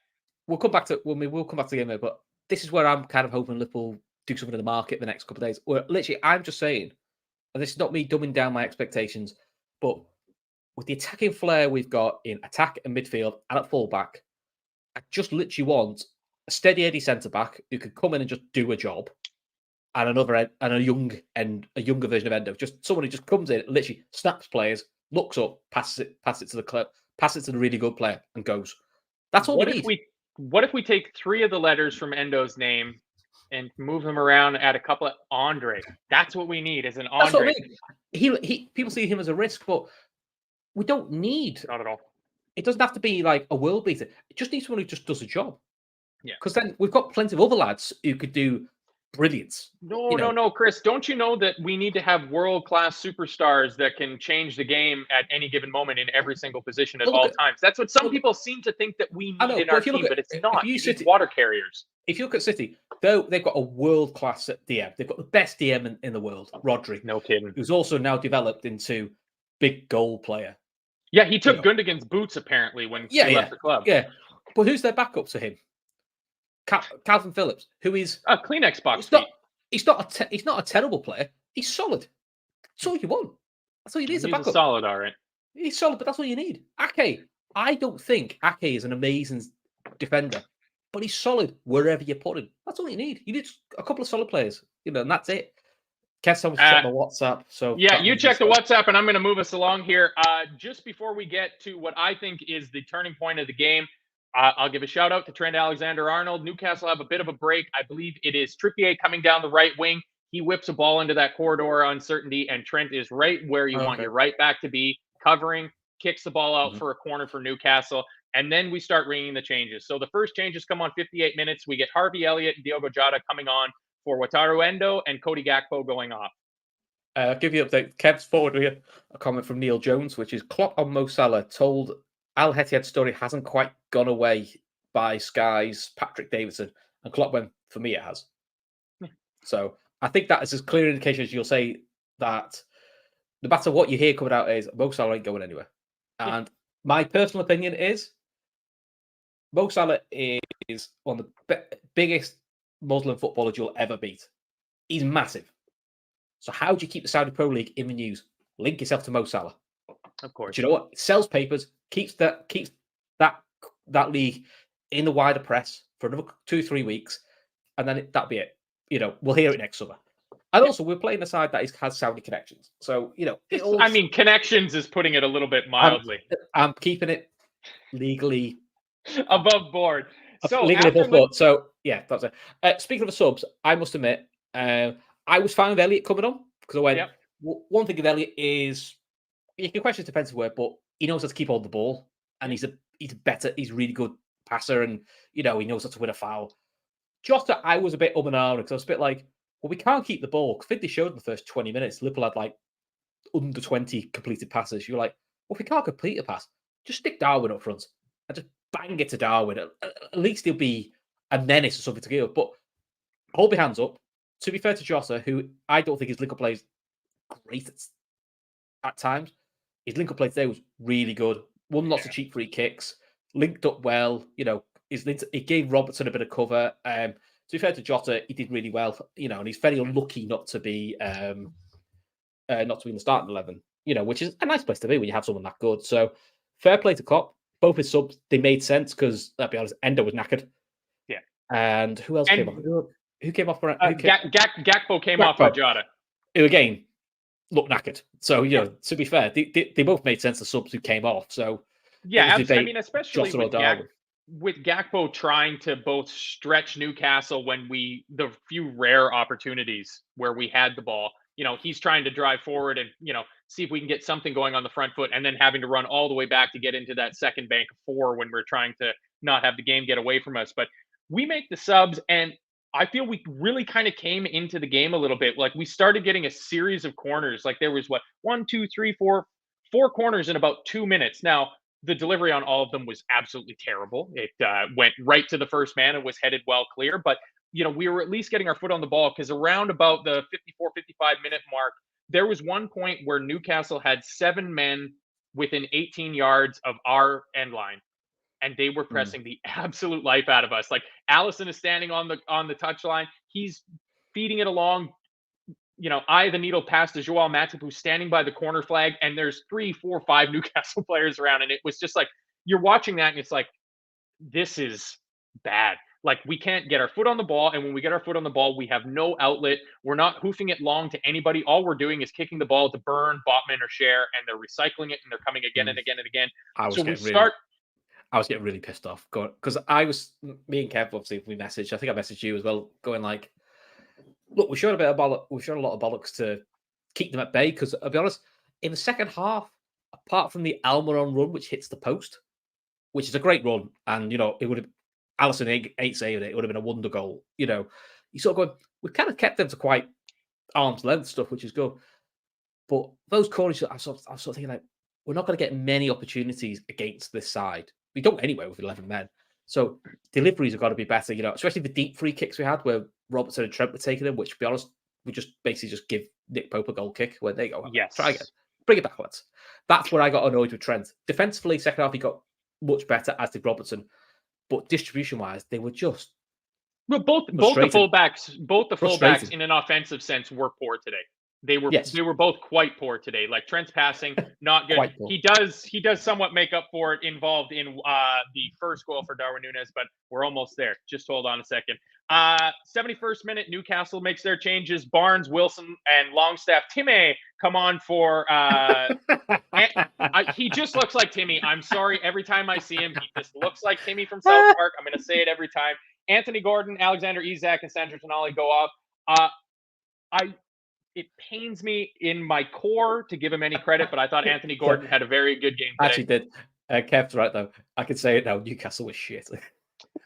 Speaker 2: We'll come back to the game there, but this is where I'm kind of hoping Liverpool do something in the market the next couple of days. Or literally, I'm just saying, and this is not me dumbing down my expectations, but with the attacking flair we've got in attack and midfield and at fullback, I just literally want a steady Eddie centre back who could come in and just do a job, and a younger version of Endo, just someone who just comes in, literally snaps players, looks up, passes it to the club, passes it to the really good player, and goes. That's all we need.
Speaker 1: What if we take 3 of the letters from Endo's name and move them around, add a couple of Andre? That's what we need, is an Andre. That's what
Speaker 2: I mean. He people see him as a risk, but we don't need.
Speaker 1: Not at all.
Speaker 2: It doesn't have to be like a world beater. It just needs someone who just does a job.
Speaker 1: Yeah.
Speaker 2: Because then we've got plenty of other lads who could do brilliance.
Speaker 1: No, Chris. Don't you know that we need to have world-class superstars that can change the game at any given moment in every single position at all times? That's what some people seem to think that we need in our team, but it's not. You need water carriers.
Speaker 2: If you look at City, though, they've got a world-class DM. They've got the best DM in the world, Rodri.
Speaker 1: No kidding.
Speaker 2: Who's also now developed into big goal player.
Speaker 1: Yeah, he took Gundogan's boots apparently when he left the club.
Speaker 2: Yeah, but who's their backup to him? Calvin Phillips, who is
Speaker 1: a Kleenex box.
Speaker 2: He's not a terrible player. He's solid. That's all you want. That's all you need is a backup.
Speaker 1: Solid, all right.
Speaker 2: He's solid, but that's all you need. Ake, I don't think Ake is an amazing defender, but he's solid wherever you put him. That's all you need. You need a couple of solid players, and that's it. Kev's almost checked my WhatsApp. So
Speaker 1: yeah, you check the WhatsApp, and I'm going to move us along here. Just before we get to what I think is the turning point of the game, I'll give a shout out to Trent Alexander-Arnold. Newcastle have a bit of a break. I believe it is Trippier coming down the right wing. He whips a ball into that corridor uncertainty, and Trent is right where you want your right back to be, covering, kicks the ball out for a corner for Newcastle, and then we start ringing the changes. So the first changes come on 58 minutes. We get Harvey Elliott and Diogo Jota coming on for Wataru Endo and Cody Gakpo going off.
Speaker 2: I'll give you an update. Kev's forwarded here a comment from Neil Jones, which is Klopp on Mo Salah told Al Ittihad story hasn't quite gone away by Sky's Patrick Davidson. And Klopp went, for me, it has. So I think that is as clear an indication as you'll say that no matter what you hear coming out is Mo Salah ain't going anywhere. And my personal opinion is Mo Salah is one of the biggest Muslim footballers you'll ever beat. He's massive. So how do you keep the Saudi Pro League in the news? Link yourself to Mo Salah.
Speaker 1: Of course.
Speaker 2: But you know what? It sells papers, keeps that league in the wider press for another 2-3 weeks, and then that'll be it. We'll hear it next summer. And also, we're playing a side that has Saudi connections. So,
Speaker 1: connections is putting it a little bit mildly.
Speaker 2: I'm keeping it legally
Speaker 1: above board. So
Speaker 2: legally above board. So, yeah, that's it. Speaking of the subs, I must admit, I was fine with Elliott coming on because I went, one thing with Elliott is you can question his defensive work, but he knows how to keep hold of the ball, and he's a really good passer, and he knows how to win a foul. Jota, I was a bit and ahhing because I was a bit like, well, we can't keep the ball. Because they showed in the first 20 minutes, Liverpool had like under 20 completed passes. You're like, well, if we can't complete a pass, just stick Darwin up front and just bang it to Darwin. At least he'll be a menace or something to give. But hold your hands up. To be fair to Jota, who I don't think his link-up play is great at times, his link-up play today was really good. Won lots of cheap free kicks, linked up well. It gave Robertson a bit of cover. To be fair to Jota, he did really well. And he's very unlucky not to be in the starting 11. Which is a nice place to be when you have someone that good. So fair play to Klopp. Both his subs, they made sense because, let's be honest, Endo was knackered.
Speaker 1: Yeah.
Speaker 2: And who else came off? Who came off for
Speaker 1: Gakpo came off for Jota.
Speaker 2: Who again looked knackered. So to be fair, they both made sense. The subs who came off. So
Speaker 1: yeah, especially with Gakpo trying to both stretch Newcastle when the few rare opportunities where we had the ball. He's trying to drive forward and see if we can get something going on the front foot, and then having to run all the way back to get into that second bank of 4 when we're trying to not have the game get away from us. But we make the subs, and I feel we really kind of came into the game a little bit. Like we started getting a series of corners. Like there was 4 corners in about 2 minutes. Now the delivery on all of them was absolutely terrible. It went right to the first man and was headed well clear. But we were at least getting our foot on the ball because around about the 54, 55-minute mark, there was one point where Newcastle had 7 men within 18 yards of our end line. And they were pressing the absolute life out of us. Like Allison is standing on the touchline. He's feeding it along. Eye of the needle pass to Joao Matip, who's standing by the corner flag. And there's 3, 4, 5 Newcastle players around. And it was just like, you're watching that and it's like, this is bad. Like we can't get our foot on the ball. And when we get our foot on the ball, we have no outlet. We're not hoofing it long to anybody. All we're doing is kicking the ball to Burn, Botman, or Cher. And they're recycling it and they're coming again and again and again.
Speaker 2: I was getting really pissed off because me and Kev, obviously, we messaged. I think I messaged you as well, going like, look, we showed a lot of bollocks to keep them at bay because, I'll be honest, in the second half, apart from the Almiron run, which hits the post, which is a great run, and, it would have, Allison 8 saved it would have been a wonder goal. You sort of going, we kind of kept them to quite arm's length stuff, which is good. But those corners, I was sort of thinking like, we're not going to get many opportunities against this side. We don't anyway with 11 men. So deliveries have got to be better, especially the deep free kicks we had where Robertson and Trent were taking them, which, to be honest, we just basically just give Nick Pope a goal kick where they go,
Speaker 1: yes,
Speaker 2: try again, bring it backwards. That's where I got annoyed with Trent. Defensively, second half, he got much better, as did Robertson. But distribution-wise, they were just
Speaker 1: both the fullbacks in an offensive sense were poor today. They were both quite poor today. Like Trent's passing, not good. He does somewhat make up for it involved in the first goal for Darwin Nunez, but we're almost there. Just hold on a second. 71st minute, Newcastle makes their changes. Barnes, Wilson, and Longstaff. Timmy come on for. He just looks like Timmy. I'm sorry. Every time I see him, he just looks like Timmy from South Park. I'm going to say it every time. Anthony Gordon, Alexander Isak, and Sandro Tonali go off. It pains me in my core to give him any credit, but I thought Anthony Gordon had a very good game today.
Speaker 2: Actually did. Kev's right, though. I can say it now. Newcastle was shit.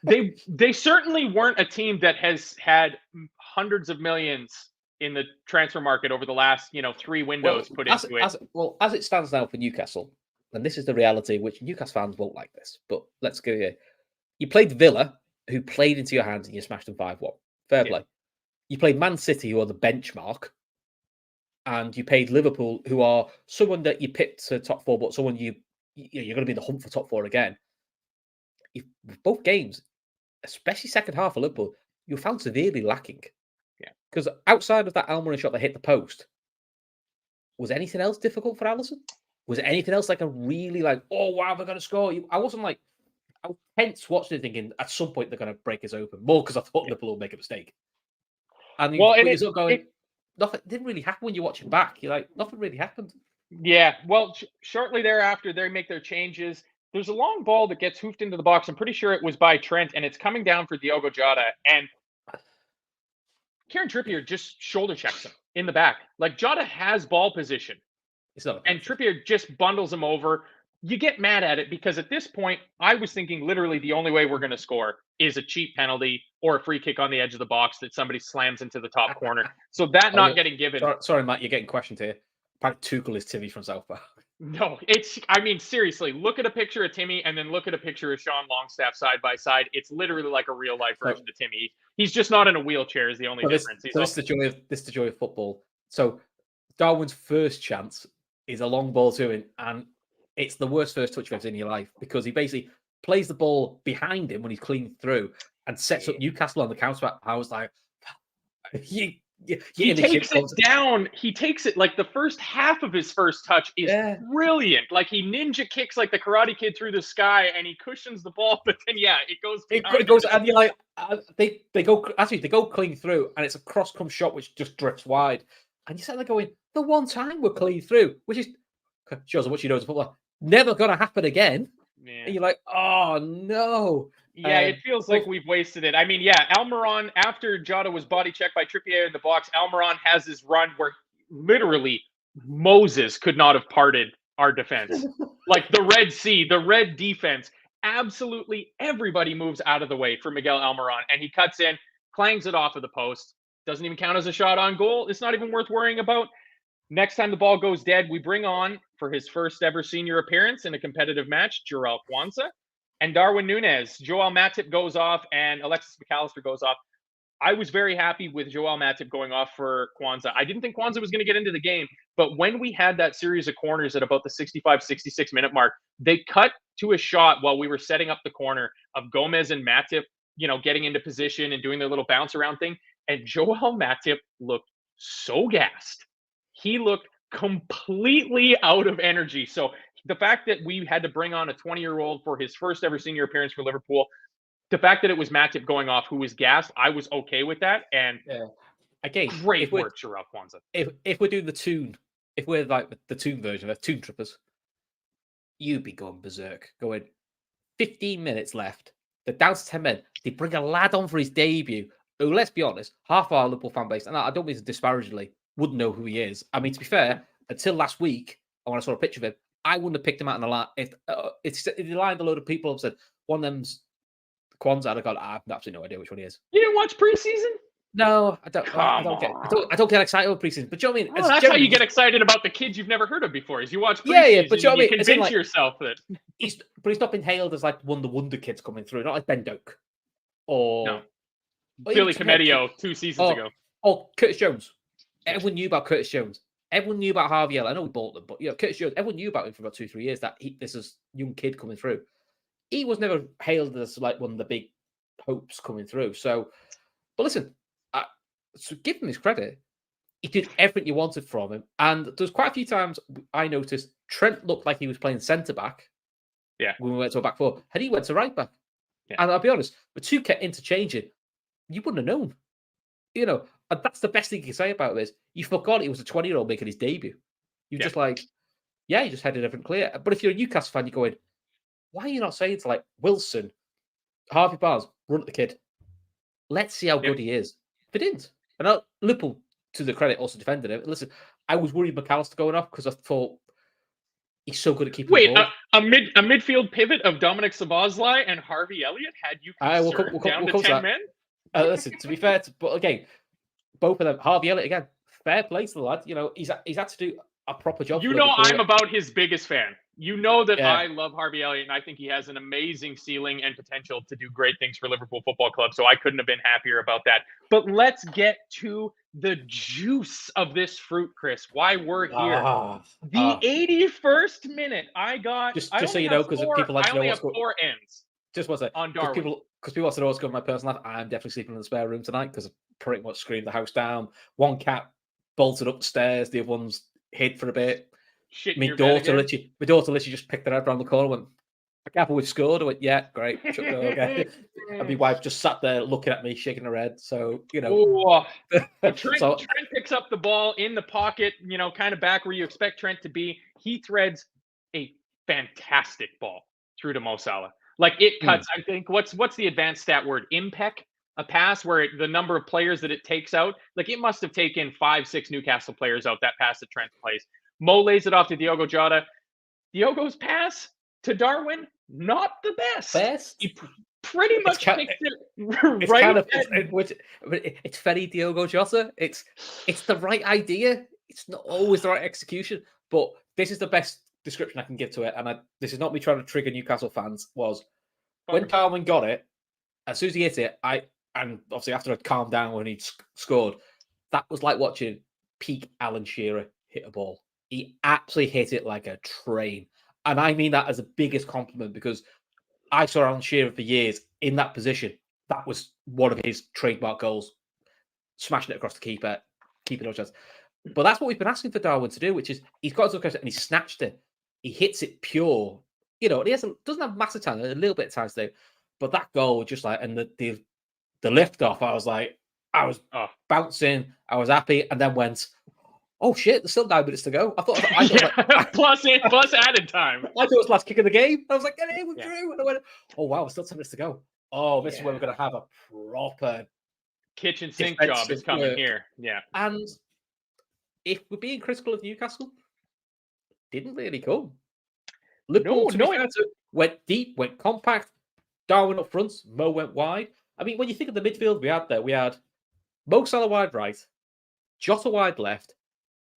Speaker 1: They certainly weren't a team that has had hundreds of millions in the transfer market over the last 3 windows put into it.
Speaker 2: As it stands now for Newcastle, and this is the reality, which Newcastle fans won't like this, but let's go here. You played Villa, who played into your hands, and you smashed them 5-1. Fair play. You played Man City, who are the benchmark, and you played Liverpool, who are someone that you picked to top 4, but someone you're going to be in the hunt for top 4 again. Both games, especially second half of Liverpool, you found severely lacking.
Speaker 1: Yeah.
Speaker 2: Because outside of that Almiron shot that hit the post, was anything else difficult for Alisson? Was anything else like a really oh wow, they're going to score? I was tense watching it thinking at some point they're going to break us open. More because I thought Liverpool would make a mistake. And nothing didn't really happen when you watch it back. You're like, nothing really happened.
Speaker 1: Yeah. Well, shortly thereafter, they make their changes. There's a long ball that gets hoofed into the box. I'm pretty sure it was by Trent, and it's coming down for Diogo Jota. And Kieran Trippier just shoulder checks him in the back. Like, Jota has ball position. And Trippier just bundles him over. You get mad at it because at this point, I was thinking literally the only way we're going to score is a cheap penalty or a free kick on the edge of the box that somebody slams into the top corner. So that not getting given.
Speaker 2: Sorry, Matt, you're getting questioned here. Apparently Tuchel is Timmy from South Park.
Speaker 1: No, seriously, look at a picture of Timmy and then look at a picture of Sean Longstaff side by side. It's literally like a real life version of Timmy. He's just not in a wheelchair is the only difference.
Speaker 2: This is the joy of football. So Darwin's first chance is a long ball to him, and it's the worst first touch you've ever seen in your life because he basically plays the ball behind him when he's clean through and sets up Newcastle on the counter. I was like, he takes it
Speaker 1: down. He takes it like the first half of his first touch is brilliant. Like he ninja kicks like the Karate Kid through the sky, and he cushions the ball. But then it goes.
Speaker 2: It goes, and you're like, they go clean through, and it's a cross come shot which just drifts wide, and you're sitting there going, the one time we're clean through, which is shows what you know as a footballer, never gonna happen again. Yeah. And you're like, oh no.
Speaker 1: Yeah, it feels like we've wasted it. I mean, Almiron, after Jota was body checked by Trippier in the box, Almiron has this run where literally Moses could not have parted our defense. Like the Red Sea, the red defense, absolutely everybody moves out of the way for Miguel Almiron, and he cuts in, clangs it off of the post. Doesn't even count as a shot on goal. It's not even worth worrying about. Next time the ball goes dead, we bring on, for his first ever senior appearance in a competitive match, Jarell Quansah. And Darwin Nunez. Joel Matip goes off and Alexis McAllister goes off. I was very happy with Joel Matip going off for Quansah. I didn't think Quansah was going to get into the game, but when we had that series of corners at about the 65, 66 minute mark, they cut to a shot while we were setting up the corner of Gomez and Matip, getting into position and doing their little bounce around thing. And Joel Matip looked so gassed. He looked completely out of energy. So the fact that we had to bring on a 20-year-old for his first ever senior appearance for Liverpool, the fact that it was Matip going off who was gassed, I was okay with that. And
Speaker 2: again,
Speaker 1: great work, Jarell Quansah.
Speaker 2: If we're doing the Toon, if we're like the Toon version of Toon Trippers, you'd be going berserk. Going 15 minutes left. They're down to 10 men. They bring a lad on for his debut who, let's be honest, half our Liverpool fan base, and I don't mean to disparagingly, wouldn't know who he is. I mean, to be fair, until last week, when I saw a picture of him, I wouldn't have picked him out in a line. If he lined a load of people up and said, one of them's Quansah, I'd have gone, I have absolutely no idea which one he is.
Speaker 1: You didn't watch preseason?
Speaker 2: No, I don't get excited about preseason. But you know what I mean?
Speaker 1: Oh, that's how you get excited about the kids you've never heard of before. Is you watch preseason,
Speaker 2: but you know what I mean?
Speaker 1: Convince yourself that
Speaker 2: he's not been hailed as like one of the wonder kids coming through, not like Ben Doak or
Speaker 1: Billy Comedio 2 seasons ago.
Speaker 2: Or Curtis Jones. Everyone knew about Curtis Jones. Everyone knew about Javier. I know we bought them, but Curtis Jones. Everyone knew about him for about 2-3 years. That this is young kid coming through. He was never hailed as like one of the big hopes coming through. So, but listen, so give him his credit. he did everything you wanted from him. And there's quite a few times I noticed Trent looked like he was playing centre back.
Speaker 1: Yeah.
Speaker 2: When we went to a back four, and he went to right back.
Speaker 1: Yeah.
Speaker 2: And I'll be honest, the two kept interchanging. You wouldn't have known. You know, and that's the best thing you can say about this. You forgot it was a 20-year-old making his debut. You're just like, yeah, he just headed everything clear. But if you're a Newcastle fan, you're going, why are you not saying to like Wilson, Harvey Barnes, run at the kid? Let's see how good he is. They didn't. And Liverpool, to the credit, also defended him. Listen, I was worried McAllister going off because I thought he's so good at keeping the ball.
Speaker 1: A midfield pivot of Dominic Szoboszlai and Harvey Elliott had you concerned down to 10 men?
Speaker 2: Listen, to be fair, but again, both of them, Harvey Elliott, again, fair play to the lad. You know, he's had to do a proper job.
Speaker 1: You know, I'm about his biggest fan. You know that I love Harvey Elliott, and I think he has an amazing ceiling and potential to do great things for Liverpool Football Club. So I couldn't have been happier about that. But let's get to the juice of this fruit, Chris. Why we're here. The 81st minute, I got
Speaker 2: just so you know, because people like to know what's going.
Speaker 1: 4 ends.
Speaker 2: Just one second.
Speaker 1: On Darwin.
Speaker 2: Because people want to know what's going on in my personal life. I'm definitely sleeping in the spare room tonight because I pretty much screamed the house down. One cat bolted up the stairs. The other one's hid for a bit. My daughter literally just picked her head around the corner and went, Gabba, we've scored. I went, yeah, great. Okay. And my wife just sat there looking at me, shaking her head. So, you know.
Speaker 1: Trent picks up the ball in the pocket, you know, kind of back where you expect Trent to be. He threads a fantastic ball through to Mo Salah. Like it cuts, I think, what's the advanced stat word? Impec? A pass where the number of players that it takes out, like it must have taken 5-6 Newcastle players out, that pass that Trent plays. Mo lays it off to Diogo Jota. Diogo's pass to Darwin, not the best. He pretty much picks it right.
Speaker 2: It's very Diogo Jota. It's the right idea. It's not always the right execution, but this is the best description I can give to it. And this is not me trying to trigger Newcastle fans. Was when Darwin got it, as soon as he hit it, and obviously after I'd calmed down when he'd scored, that was like watching peak Alan Shearer hit a ball. He absolutely hit it like a train. And I mean that as the biggest compliment because I saw Alan Shearer for years in that position. That was one of his trademark goals. Smashing it across the keeper, keeping no chance. But that's what we've been asking for Darwin to do, which is he's got to and he snatched it. He hits it pure. You know, and he doesn't have massive time, a little bit of time to do. But that goal, just like, and the lift off, I was bouncing, I was happy, and then went, oh shit, there's still 9 minutes to go. I thought
Speaker 1: plus added time.
Speaker 2: I thought it was last kick of the game. I was like, get in with Drew. And I went, oh wow, still 10 minutes to go. Oh, this is where we're going to have a proper
Speaker 1: kitchen sink job is coming here. Yeah.
Speaker 2: And if we're being critical of Newcastle, didn't really come. Liverpool went deep, went compact. Darwin up front, Mo went wide. I mean, when you think of the midfield we had Mo Salah wide right, Jota wide left,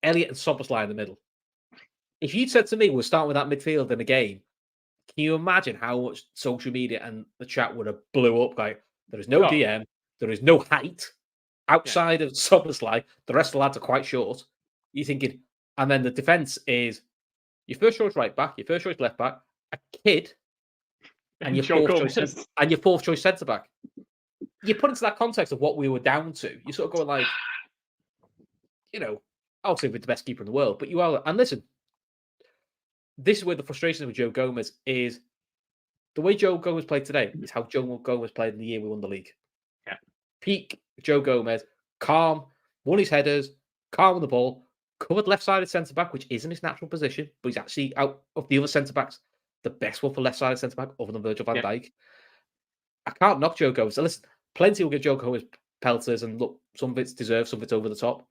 Speaker 2: Elliott and Szoboszlai in the middle. If you'd said to me we're starting with that midfield in a game, can you imagine how much social media and the chat would have blew up? Like, there is no DM, there is no height outside of Szoboszlai. The rest of the lads are quite short. You're thinking, and then the defence is your first choice right back, your first choice left back, a kid, and your fourth choice centre back. You put into that context of what we were down to, you sort of go like, you know, obviously with the best keeper in the world, but you are. And listen, this is where the frustration with Joe Gomez is. The way Joe Gomez played today is how Joe Gomez played in the year we won the league.
Speaker 1: Yeah,
Speaker 2: peak Joe Gomez, calm, won his headers, calm on the ball, covered left-sided centre back, which isn't his natural position, but he's actually out of the other centre backs the best one for left-sided centre back, other than Virgil van Dijk. I can't knock Joe Gomez. So listen, plenty will give Joe Gomez pelters, and look, some of it's deserved, some of it's over the top.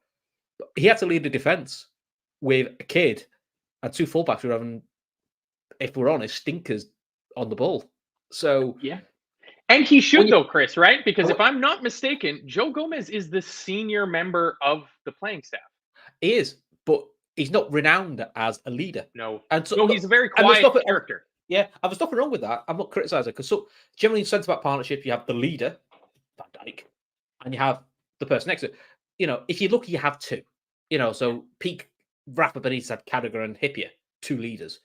Speaker 2: But he had to lead the defence with a kid and two fullbacks who are having, if we're honest, stinkers on the ball. So
Speaker 1: yeah. And he should, though, Chris, right? Because if I'm not mistaken, Joe Gomez is the senior member of the playing staff.
Speaker 2: He is, but he's not renowned as a leader.
Speaker 1: No.
Speaker 2: And so,
Speaker 1: he's a very quiet character.
Speaker 2: Yeah, and there's nothing wrong with that. I'm not criticising, because generally in centre-back partnership, you have the leader, Van Dijk, and you have the person next to it. You know, if you're lucky, you have two. You know, so peak Rafa Benitez had Carragher and Hippier, two leaders.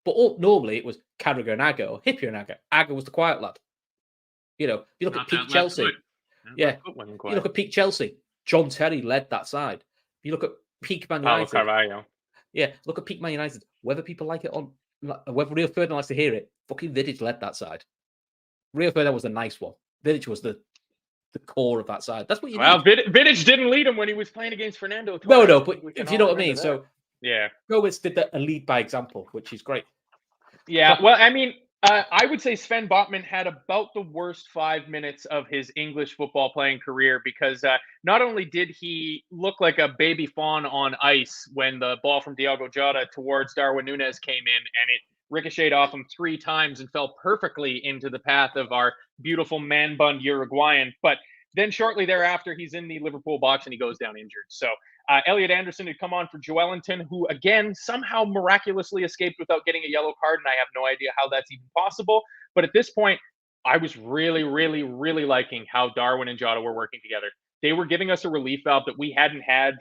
Speaker 2: But normally it was Carragher and Agger, or Hippier and Agger. Agger was the quiet lad. You know, you look at peak Chelsea. Yeah, you look at peak Chelsea. John Terry led that side. You look at peak Man
Speaker 1: Paulo
Speaker 2: United.
Speaker 1: Carvalho.
Speaker 2: Yeah, look at peak Man United. Whether people like it on, whether Rio Ferdinand likes to hear it, fucking Vidic led that side. Rio Ferdinand was the nice one. Vidic was the core of that side. That's what you need.
Speaker 1: Vidic didn't lead him when he was playing against Fernando Torres.
Speaker 2: No, but if you know what I mean.
Speaker 1: That.
Speaker 2: So
Speaker 1: yeah,
Speaker 2: Gomez did a lead by example, which is great.
Speaker 1: Yeah, well, I mean, I would say Sven Botman had about the worst 5 minutes of his English football playing career because not only did he look like a baby fawn on ice when the ball from Diogo Jota towards Darwin Nunez came in and it ricocheted off him 3 times and fell perfectly into the path of our beautiful man-bun Uruguayan, but then shortly thereafter, he's in the Liverpool box and he goes down injured. So Elliot Anderson had come on for Joelinton, who again somehow miraculously escaped without getting a yellow card, and I have no idea how that's even possible. But at this point, I was really, really, really liking how Darwin and Jota were working together. They were giving us a relief valve that we hadn't had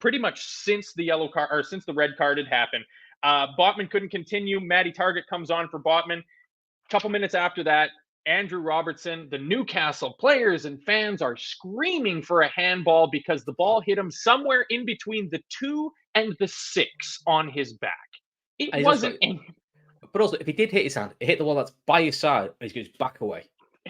Speaker 1: pretty much since the yellow card or since the red card had happened. Botman couldn't continue. Matty Targett comes on for Botman. A couple minutes after that, Andrew Robertson, the Newcastle players and fans are screaming for a handball because the ball hit him somewhere in between the 2 and the 6 on his back. It wasn't.
Speaker 2: But also, if he did hit his hand, it hit the one that's by your side and he's going to back away.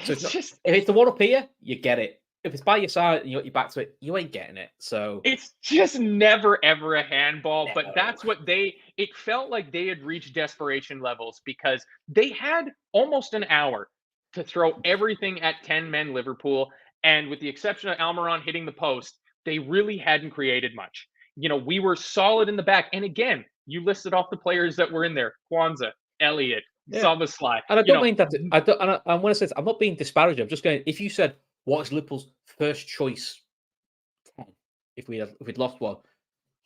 Speaker 2: So
Speaker 1: it's just,
Speaker 2: if it's the one up here, you get it. If it's by your side and you got your back to it, you ain't getting it. So
Speaker 1: it's just never, ever a handball. But that's what it felt like they had reached desperation levels because they had almost an hour to throw everything at 10 men Liverpool. And with the exception of Almiron hitting the post, they really hadn't created much. You know, we were solid in the back. And again, you listed off the players that were in there. Kwanzaa, Elliott, Szoboszlai.
Speaker 2: And I don't mean that. I want to say I'm not being disparaging. I'm just going, if you said, what is Liverpool's first choice 10 if we'd lost one?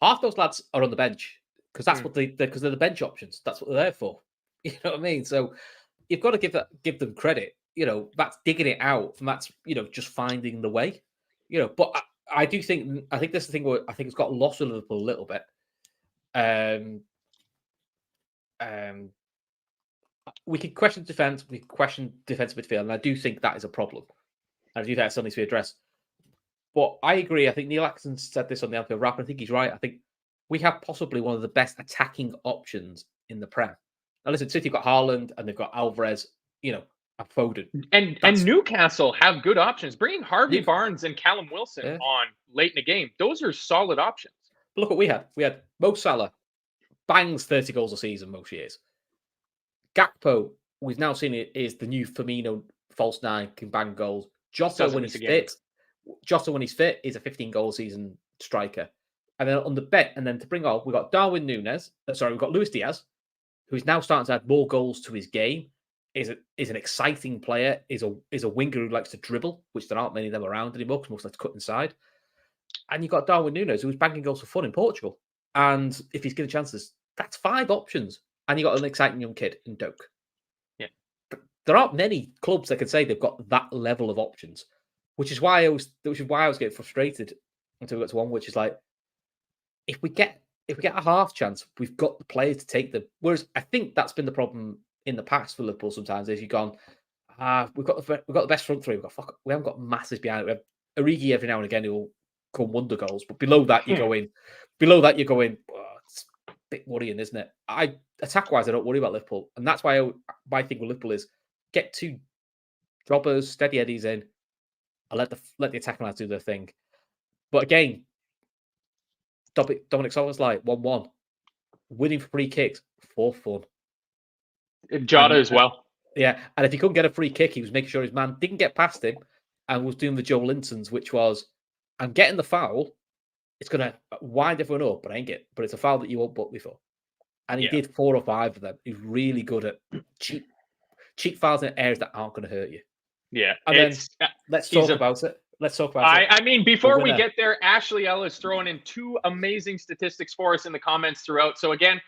Speaker 2: Half those lads are on the bench because that's what because they're the bench options. That's what they're there for. You know what I mean? So you've got to give them credit. You know, that's digging it out, and that's, you know, just finding the way. You know, but I think this is the thing where I think it's got lost in Liverpool a little bit. We could question defense, we could question defensive midfield, and I do think that is a problem. And I do think that still needs to be addressed. But I agree. I think Neil Atkinson said this on the LPL Wrap. I think he's right. I think we have possibly one of the best attacking options in the Prem. Now, listen, City have got Haaland and they've got Alvarez, you know, and Foden.
Speaker 1: And Newcastle have good options. Bringing Harvey Barnes and Callum Wilson on late in the game, those are solid options.
Speaker 2: But look what we had. We had Mo Salah, bangs 30 goals a season most years. Gakpo, we've now seen it, is the new Firmino false 9, can bang goals. Jota, when he's fit, is a 15-goal season striker. And then on the bet, and then to bring on, we've got Darwin Nunez. We've got Luis Diaz, who's now starting to add more goals to his game. Is an exciting player. Is a winger who likes to dribble, which there aren't many of them around anymore because most like to cut inside. And you've got Darwin Nunez, who's banging goals for fun in Portugal. And if he's given chances, that's 5 options. And you've got an exciting young kid in Doak.
Speaker 1: Yeah.
Speaker 2: There aren't many clubs that can say they've got that level of options, which is why I was getting frustrated until we got to one, which is like, if we get a half chance, we've got the players to take them. Whereas I think that's been the problem in the past for Liverpool sometimes. Is you've gone, we've got the best front three. We haven't got masses behind it. We have Origi every now and again who will come wonder goals, but below that you're going, it's a bit worrying, isn't it? Attack wise, I don't worry about Liverpool, and that's why my thing with Liverpool is get 2 droppers, steady eddies in, and let the attacking lads do their thing. But again, Dominic Szoboszlai 1-1, winning free kicks for fun.
Speaker 1: Jota as well.
Speaker 2: Yeah, and if he couldn't get a free kick, he was making sure his man didn't get past him and was doing the Joe Lintons, which was, I'm getting the foul, it's going to wind everyone up, but it's a foul that you won't book me for. And he did 4 or 5 of them. He's really good at cheap fouls in areas that aren't going to hurt you.
Speaker 1: Yeah.
Speaker 2: And then let's talk about it.
Speaker 1: I mean, before we get there, Ashley L is throwing in 2 amazing statistics for us in the comments throughout. So again,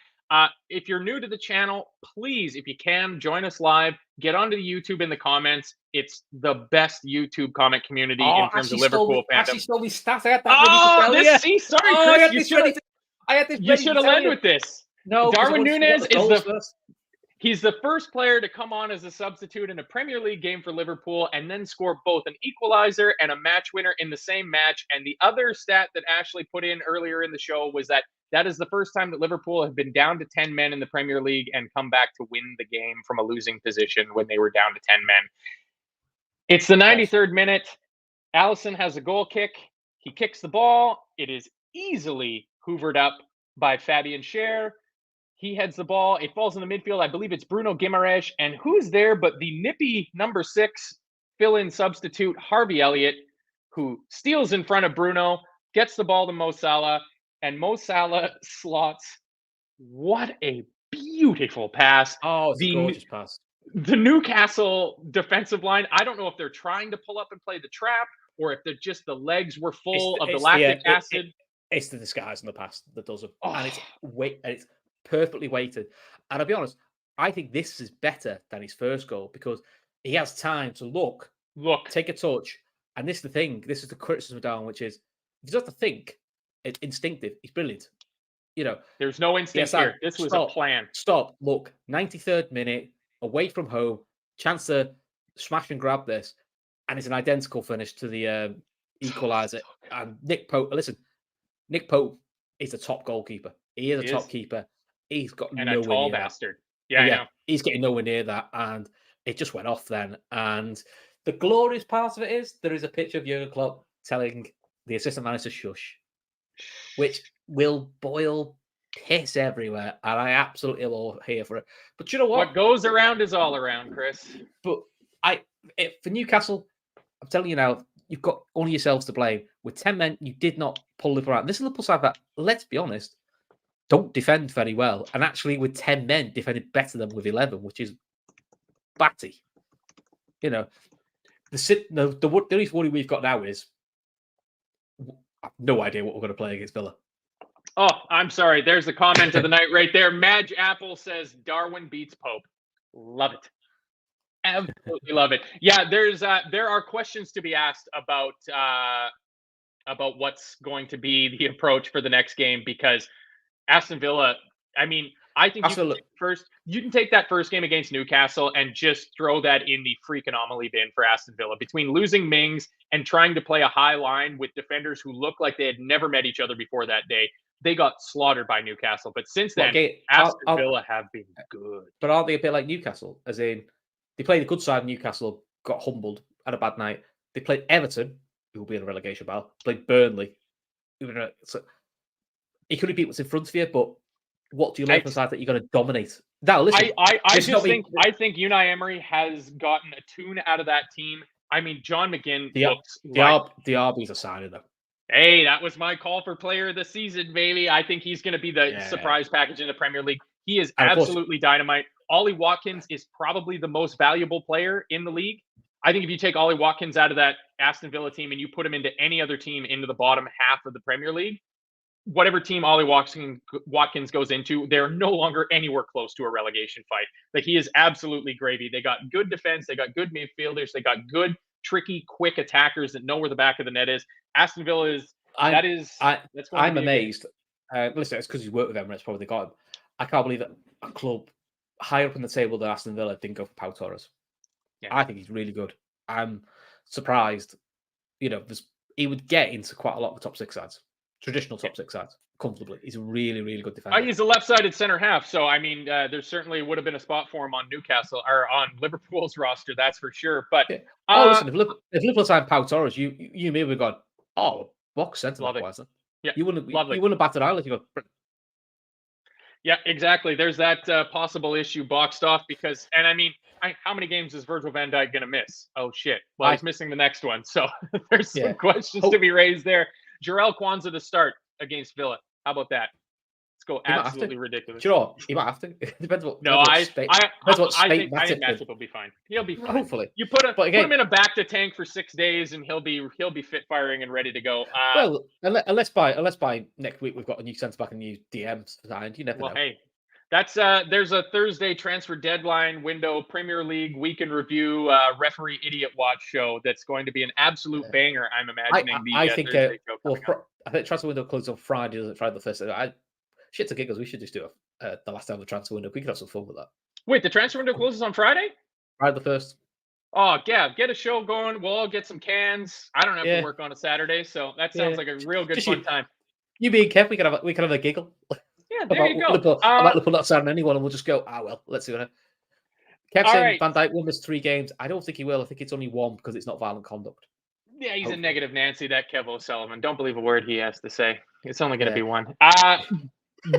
Speaker 1: if you're new to the channel, please, if you can, join us live. Get onto the YouTube in the comments. It's the best YouTube comment community in terms of Liverpool fandom.
Speaker 2: Actually stole me stats. I had that
Speaker 1: Chris. You should have led with this.
Speaker 2: No,
Speaker 1: Darwin Nunez is the He's the first player to come on as a substitute in a Premier League game for Liverpool and then score both an equalizer and a match winner in the same match. And the other stat that Ashley put in earlier in the show was that is the first time that Liverpool have been down to 10 men in the Premier League and come back to win the game from a losing position when they were down to 10 men. It's the 93rd minute. Alisson has a goal kick. He kicks the ball. It is easily hoovered up by Fabian Schär. He heads the ball. It falls in the midfield. I believe it's Bruno Guimaraes. And who's there but the nippy number 6 fill-in substitute, Harvey Elliott, who steals in front of Bruno, gets the ball to Mo Salah, and Mo Salah slots. What a beautiful pass.
Speaker 2: Oh, it's a gorgeous pass.
Speaker 1: The Newcastle defensive line, I don't know if they're trying to pull up and play the trap or if they're just the legs were full of the lactic acid.
Speaker 2: It's the disguise in the past that does it. And it's perfectly weighted. And I'll be honest, I think this is better than his first goal because he has time to look, take a touch. And this is the thing. This is the criticism of Darwin, which is he doesn't have to think. It's instinctive. He's brilliant.
Speaker 1: There's no instinct here. This was a plan.
Speaker 2: Stop. Look, 93rd minute, away from home, chance to smash and grab this. And it's an identical finish to the equalizer. And Nick Pope is the top goalkeeper. He is a top keeper. He's got
Speaker 1: and
Speaker 2: nowhere
Speaker 1: a tall
Speaker 2: near
Speaker 1: bastard. Yeah, I know.
Speaker 2: He's getting nowhere near that. And it just went off then. And the glorious part of it is there is a picture of Jurgen Klopp telling the assistant manager to shush, which will boil piss everywhere. And I absolutely am all here for it. But you know what?
Speaker 1: What goes around is all around, Chris.
Speaker 2: But for Newcastle, I'm telling you now, you've got only yourselves to blame. With 10 men, you did not pull Liverpool out. This is Liverpool side that, let's be honest, don't defend very well. And actually, with 10 men, defended better than with 11, which is batty. The only worry we've got now is I have no idea what we're going to play against Villa.
Speaker 1: Oh, I'm sorry. There's the comment of the night right there. Madge Apple says Darwin beats Pope. Love it. Absolutely love it. Yeah, there are questions to be asked about what's going to be the approach for the next game because Aston Villa, I mean, I think you can take that first game against Newcastle and just throw that in the freak anomaly bin for Aston Villa. Between losing Mings and trying to play a high line with defenders who look like they had never met each other before that day, they got slaughtered by Newcastle. But since then, Aston Villa have been good.
Speaker 2: But aren't they a bit like Newcastle? As in, they played a good side. Newcastle got humbled, had a bad night. They played Everton, who will be in a relegation battle. Played Burnley. So you could beat what's in front of you, but what do you like from the side that you're going to dominate? Now, listen.
Speaker 1: I think Unai Emery has gotten a tune out of that team. I mean, John McGinn looks like...
Speaker 2: The RB's a signing, though.
Speaker 1: Hey, that was my call for player of the season, baby. I think he's going to be the surprise package in the Premier League. He is absolutely dynamite. Ollie Watkins is probably the most valuable player in the league. I think if you take Ollie Watkins out of that Aston Villa team and you put him into any other team into the bottom half of the Premier League, whatever team Ollie Watkins goes into, they're no longer anywhere close to a relegation fight. Like, he is absolutely gravy. They got good defense. They got good midfielders. They got good, tricky, quick attackers that know where the back of the net is. Aston Villa is... I'm
Speaker 2: amazed. Listen, it's because you work with them and it's probably got him. I can't believe that a club higher up in the table than Aston Villa didn't go for Pau Torres. Yeah. I think he's really good. I'm surprised. He would get into quite a lot of the top 6 sides. Traditional top 6 sides comfortably. He's a really, really good defender.
Speaker 1: He's a left-sided center half, so I mean, there certainly would have been a spot for him on Newcastle or on Liverpool's roster, that's for sure. But
Speaker 2: listen, if Liverpool signed Pau Torres, you may have gone, box centre back.
Speaker 1: Yeah,
Speaker 2: you wouldn't have batted eyelid. You go.
Speaker 1: Yeah, exactly. There's that possible issue boxed off because, and I mean, how many games is Virgil van Dijk going to miss? Oh shit! Well, he's missing the next one, so there's some questions to be raised there. Jarell Kwanzaa to start against Villa. How about that? Let's go absolutely ridiculous.
Speaker 2: Sure, he might have to. It depends what.
Speaker 1: I think Matip will be fine. He'll be fine.
Speaker 2: Hopefully.
Speaker 1: You put him in a back to tank for 6 days, and he'll be fit, firing, and ready to go.
Speaker 2: Well, unless by next week we've got a new centre back and new DMs signed. You never know.
Speaker 1: Hey, that's there's a Thursday transfer deadline window Premier League week in review referee idiot watch show that's going to be an absolute banger. I'm imagining
Speaker 2: I think transfer window closes on Friday. Doesn't Friday the 1st. Shit to giggles. We should just do the last time of the transfer window. We could have some fun with that.
Speaker 1: Wait, the transfer window closes on Friday?
Speaker 2: Right, the first.
Speaker 1: Oh, yeah, get a show going. We'll all get some cans. I don't have to
Speaker 2: Yeah.
Speaker 1: work on a Saturday, so that sounds like a real good
Speaker 2: Just
Speaker 1: fun time.
Speaker 2: You being Kev, we can have a giggle.
Speaker 1: Yeah, there you go.
Speaker 2: Liverpool, about Liverpool not signing anyone, and we'll just go. Well, let's see what happens. Kev
Speaker 1: All
Speaker 2: saying
Speaker 1: right.
Speaker 2: Van Dijk won this 3 games. I don't think he will. I think it's only 1 because it's not violent conduct.
Speaker 1: Yeah, he's a negative Nancy, that Kev O'Sullivan. Don't believe a word he has to say. It's only going to
Speaker 2: Yeah.
Speaker 1: be 1.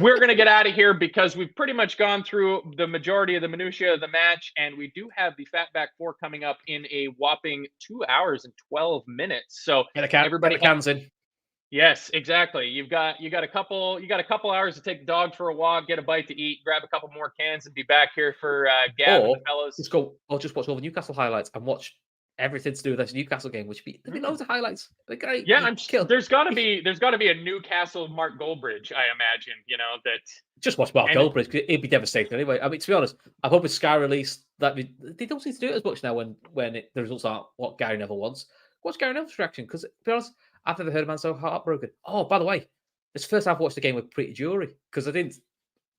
Speaker 1: We're going to get out of here because we've pretty much gone through the majority of the minutiae of the match, and we do have the Fatback 4 coming up in a whopping 2 hours and 12 minutes. So
Speaker 2: everybody cans in.
Speaker 1: Yes, exactly. You got a couple hours to take the dog for a walk, get a bite to eat, grab a couple more cans, and be back here for Gav and the fellas.
Speaker 2: Just watch all the Newcastle highlights and watch everything to do with this Newcastle game, which there'll be loads of highlights. They're great.
Speaker 1: Yeah, there's got to be a Newcastle Mark Goldbridge, I imagine. That
Speaker 2: just watch Mark Goldbridge because it'd be devastating anyway. I mean, to be honest, I'm hoping Sky release that they don't seem to do it as much now when the results aren't what Gary Neville wants. Watch Gary Neville's reaction because, to be honest, I've never heard a man so heartbroken. Oh, by the way, it's the first time I've watched the game with Peter Drury because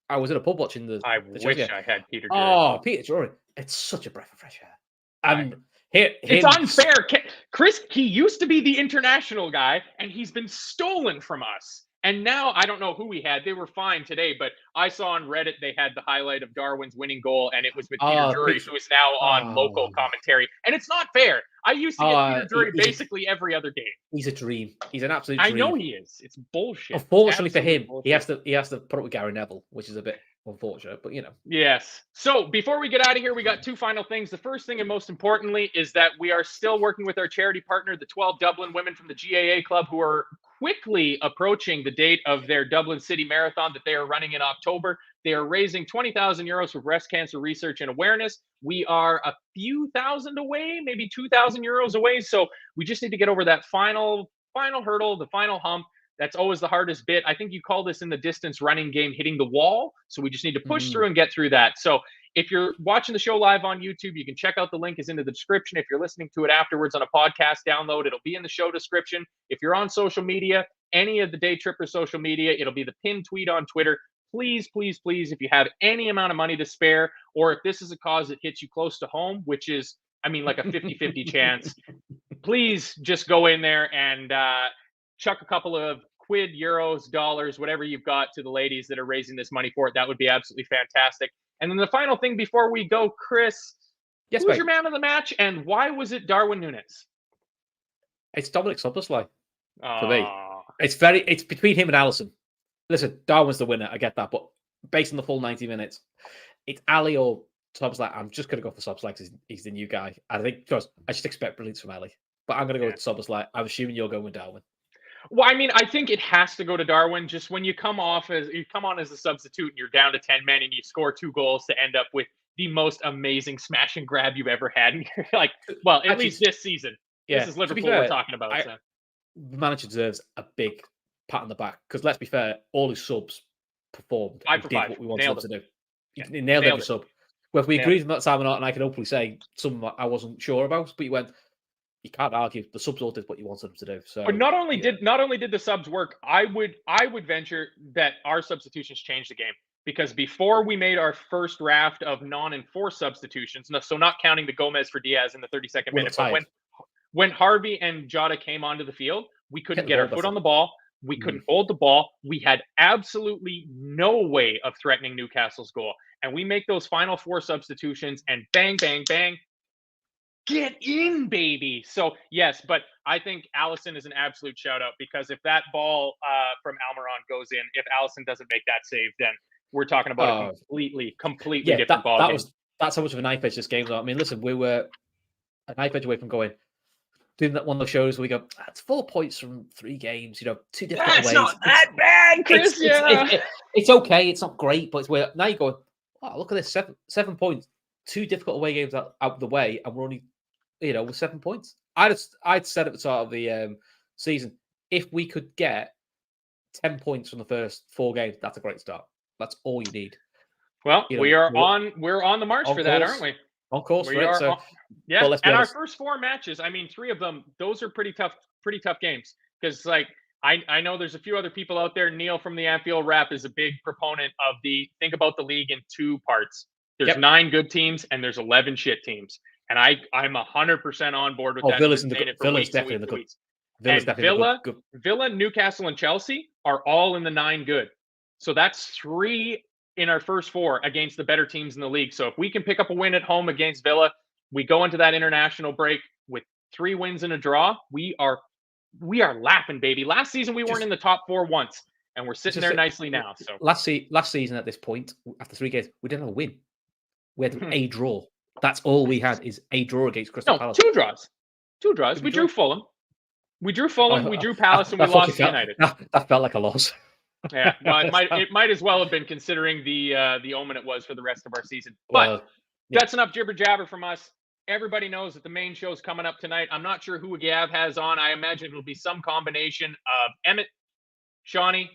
Speaker 2: I was in a pub watching the.
Speaker 1: I wish I had Peter Drury.
Speaker 2: Oh, Peter Drury! It's such a breath of fresh air. And
Speaker 1: it's unfair, Chris. He used to be the international guy, and he's been stolen from us. And now I don't know who he had. They were fine today, but I saw on Reddit they had the highlight of Darwin's winning goal, and it was with Peter Drury, who is now on local commentary. And it's not fair. I used to get Peter Drury basically every other game.
Speaker 2: He's a dream. He's an absolute dream.
Speaker 1: I know he is. It's bullshit.
Speaker 2: Unfortunately for him, he has to put up with Gary Neville, which is a bit unfortunate, but
Speaker 1: Yes. So before we get out of here, we got 2 final things. The first thing, and most importantly, is that we are still working with our charity partner, the 12 Dublin women from the GAA club, who are quickly approaching the date of their Dublin City Marathon that they are running in October. They are raising 20,000 euros for breast cancer research and awareness. We are a few thousand away, maybe 2,000 euros away. So we just need to get over that final hurdle, the final hump. That's always the hardest bit. I think you call this in the distance running game hitting the wall. So we just need to push through and get through that. So if you're watching the show live on YouTube, you can check out the link is in the description. If you're listening to it afterwards on a podcast download, it'll be in the show description. If you're on social media, any of the Day Tripper social media, it'll be the pinned tweet on Twitter. Please, please, please, if you have any amount of money to spare, or if this is a cause that hits you close to home, which is, like a 50-50 chance, please just go in there and chuck a couple of quid, euros, dollars, whatever you've got to the ladies that are raising this money for it. That would be absolutely fantastic. And then the final thing before we go, Chris, who's your man of the match and why was it Darwin Nunez?
Speaker 2: It's Dominic Szoboszlai for me. It's between him and Alisson. Listen, Darwin's the winner. I get that, but based on the full 90 minutes, it's Ali or Szoboszlai. I'm just going to go for Szoboszlai because he's the new guy. I think because I just expect brilliance from Ali, but I'm going to go with Szoboszlai. I'm assuming you're going with Darwin.
Speaker 1: Well, I think it has to go to Darwin. Just when you come on as a substitute and you're down to 10 men and you score 2 goals to end up with the most amazing smash and grab you've ever had, and you're like, well, at least this season. Yeah, this is Liverpool we're talking about.
Speaker 2: The manager deserves a big pat on the back because let's be fair, all his subs performed.
Speaker 1: Did
Speaker 2: what we wanted them to do.
Speaker 1: Yeah.
Speaker 2: He nailed every sub. Whether we agreed with that time or not, and I can openly say some I wasn't sure about, but you can't argue the subs all did what you wanted them to do. So,
Speaker 1: but not only did the subs work, I would venture that our substitutions changed the game because before we made our first raft of non-enforced substitutions, so not counting the Gomez for Diaz in the 32nd minute, but when Harvey and Jota came onto the field, we couldn't get our foot on the ball. We couldn't hold the ball. We had absolutely no way of threatening Newcastle's goal. And we make those final 4 substitutions and bang, bang, bang. Get in, baby. So, yes, but I think Alisson is an absolute shout-out because if that ball from Almiron goes in, if Alisson doesn't make that save, then we're talking about a completely different ball game.
Speaker 2: That's how much of a knife edge this game was. I mean, listen, we were a knife edge away from doing that one of those shows where we go, that's 4 points from 3 games, 2 different ways.
Speaker 1: That's not that bad, Chris.
Speaker 2: It's okay. It's not great, but it's where now you're going, oh, look at this, 7 points, 2 difficult away games out the way, and we're only, with 7 points. I'd said at the start of the season, if we could get 10 points from the first 4 games, that's a great start. That's all you need.
Speaker 1: Well, we're on the march for that, aren't we?
Speaker 2: On course, right? So,
Speaker 1: yeah. And our first 4 matches, 3 of them, those are pretty tough games because, I know there's a few other people out there. Neil from the Anfield Rap is a big proponent of think about the league in 2 parts. There's
Speaker 2: Yep.
Speaker 1: 9 good teams and there's 11 shit teams. And I'm 100% on board with that.
Speaker 2: Villa's
Speaker 1: I've been saying it for
Speaker 2: Villa's
Speaker 1: weeks and
Speaker 2: definitely in
Speaker 1: weeks
Speaker 2: the
Speaker 1: and
Speaker 2: good.
Speaker 1: weeks.
Speaker 2: Villa's
Speaker 1: And
Speaker 2: definitely in the good.
Speaker 1: Villa, Newcastle, and Chelsea are all in the 9 good. So that's 3 in our first 4 against the better teams in the league. So if we can pick up a win at home against Villa, we go into that international break with 3 wins and a draw. We are laughing, baby. Last season we weren't in the top 4 once, and we're sitting there nicely now. So
Speaker 2: last season at this point, after 3 games, we didn't have a win. We had a draw. That's all we had is a draw against Crystal Palace.
Speaker 1: 2 draws. 2 draws. We drew Fulham. We drew Fulham. We drew Palace, and we lost to United.
Speaker 2: That felt like a loss.
Speaker 1: Yeah, well, it might as well have been, considering the omen it was for the rest of our season. But that's enough jibber jabber from us. Everybody knows that the main show's coming up tonight. I'm not sure who Gav has on. I imagine it'll be some combination of Emmett, Shawnee,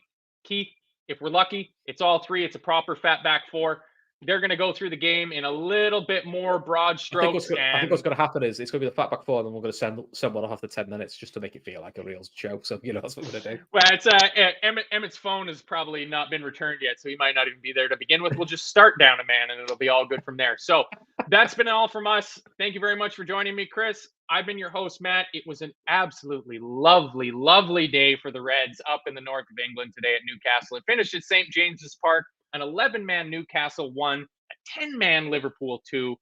Speaker 1: Keith. If we're lucky, it's all 3. It's a proper fat back 4. They're going to go through the game in a little bit more broad strokes.
Speaker 2: I think what's going to happen is it's going to be the fat back 4, and then we're going to send someone off after 10 minutes just to make it feel like a real show. So, that's what we're going to do.
Speaker 1: Well, it's Emmett's phone has probably not been returned yet, so he might not even be there to begin with. We'll just start down a man, and it'll be all good from there. So that's been all from us. Thank you very much for joining me, Chris. I've been your host, Matt. It was an absolutely lovely, lovely day for the Reds up in the north of England today at Newcastle. It finished at St. James's Park. An 11-man Newcastle won, a 10-man Liverpool 2,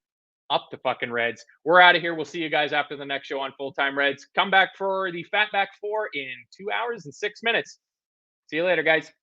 Speaker 1: up the fucking Reds. We're out of here. We'll see you guys after the next show on Full Time Reds. Come back for the Fatback 4 in 2 hours and 6 minutes. See you later, guys.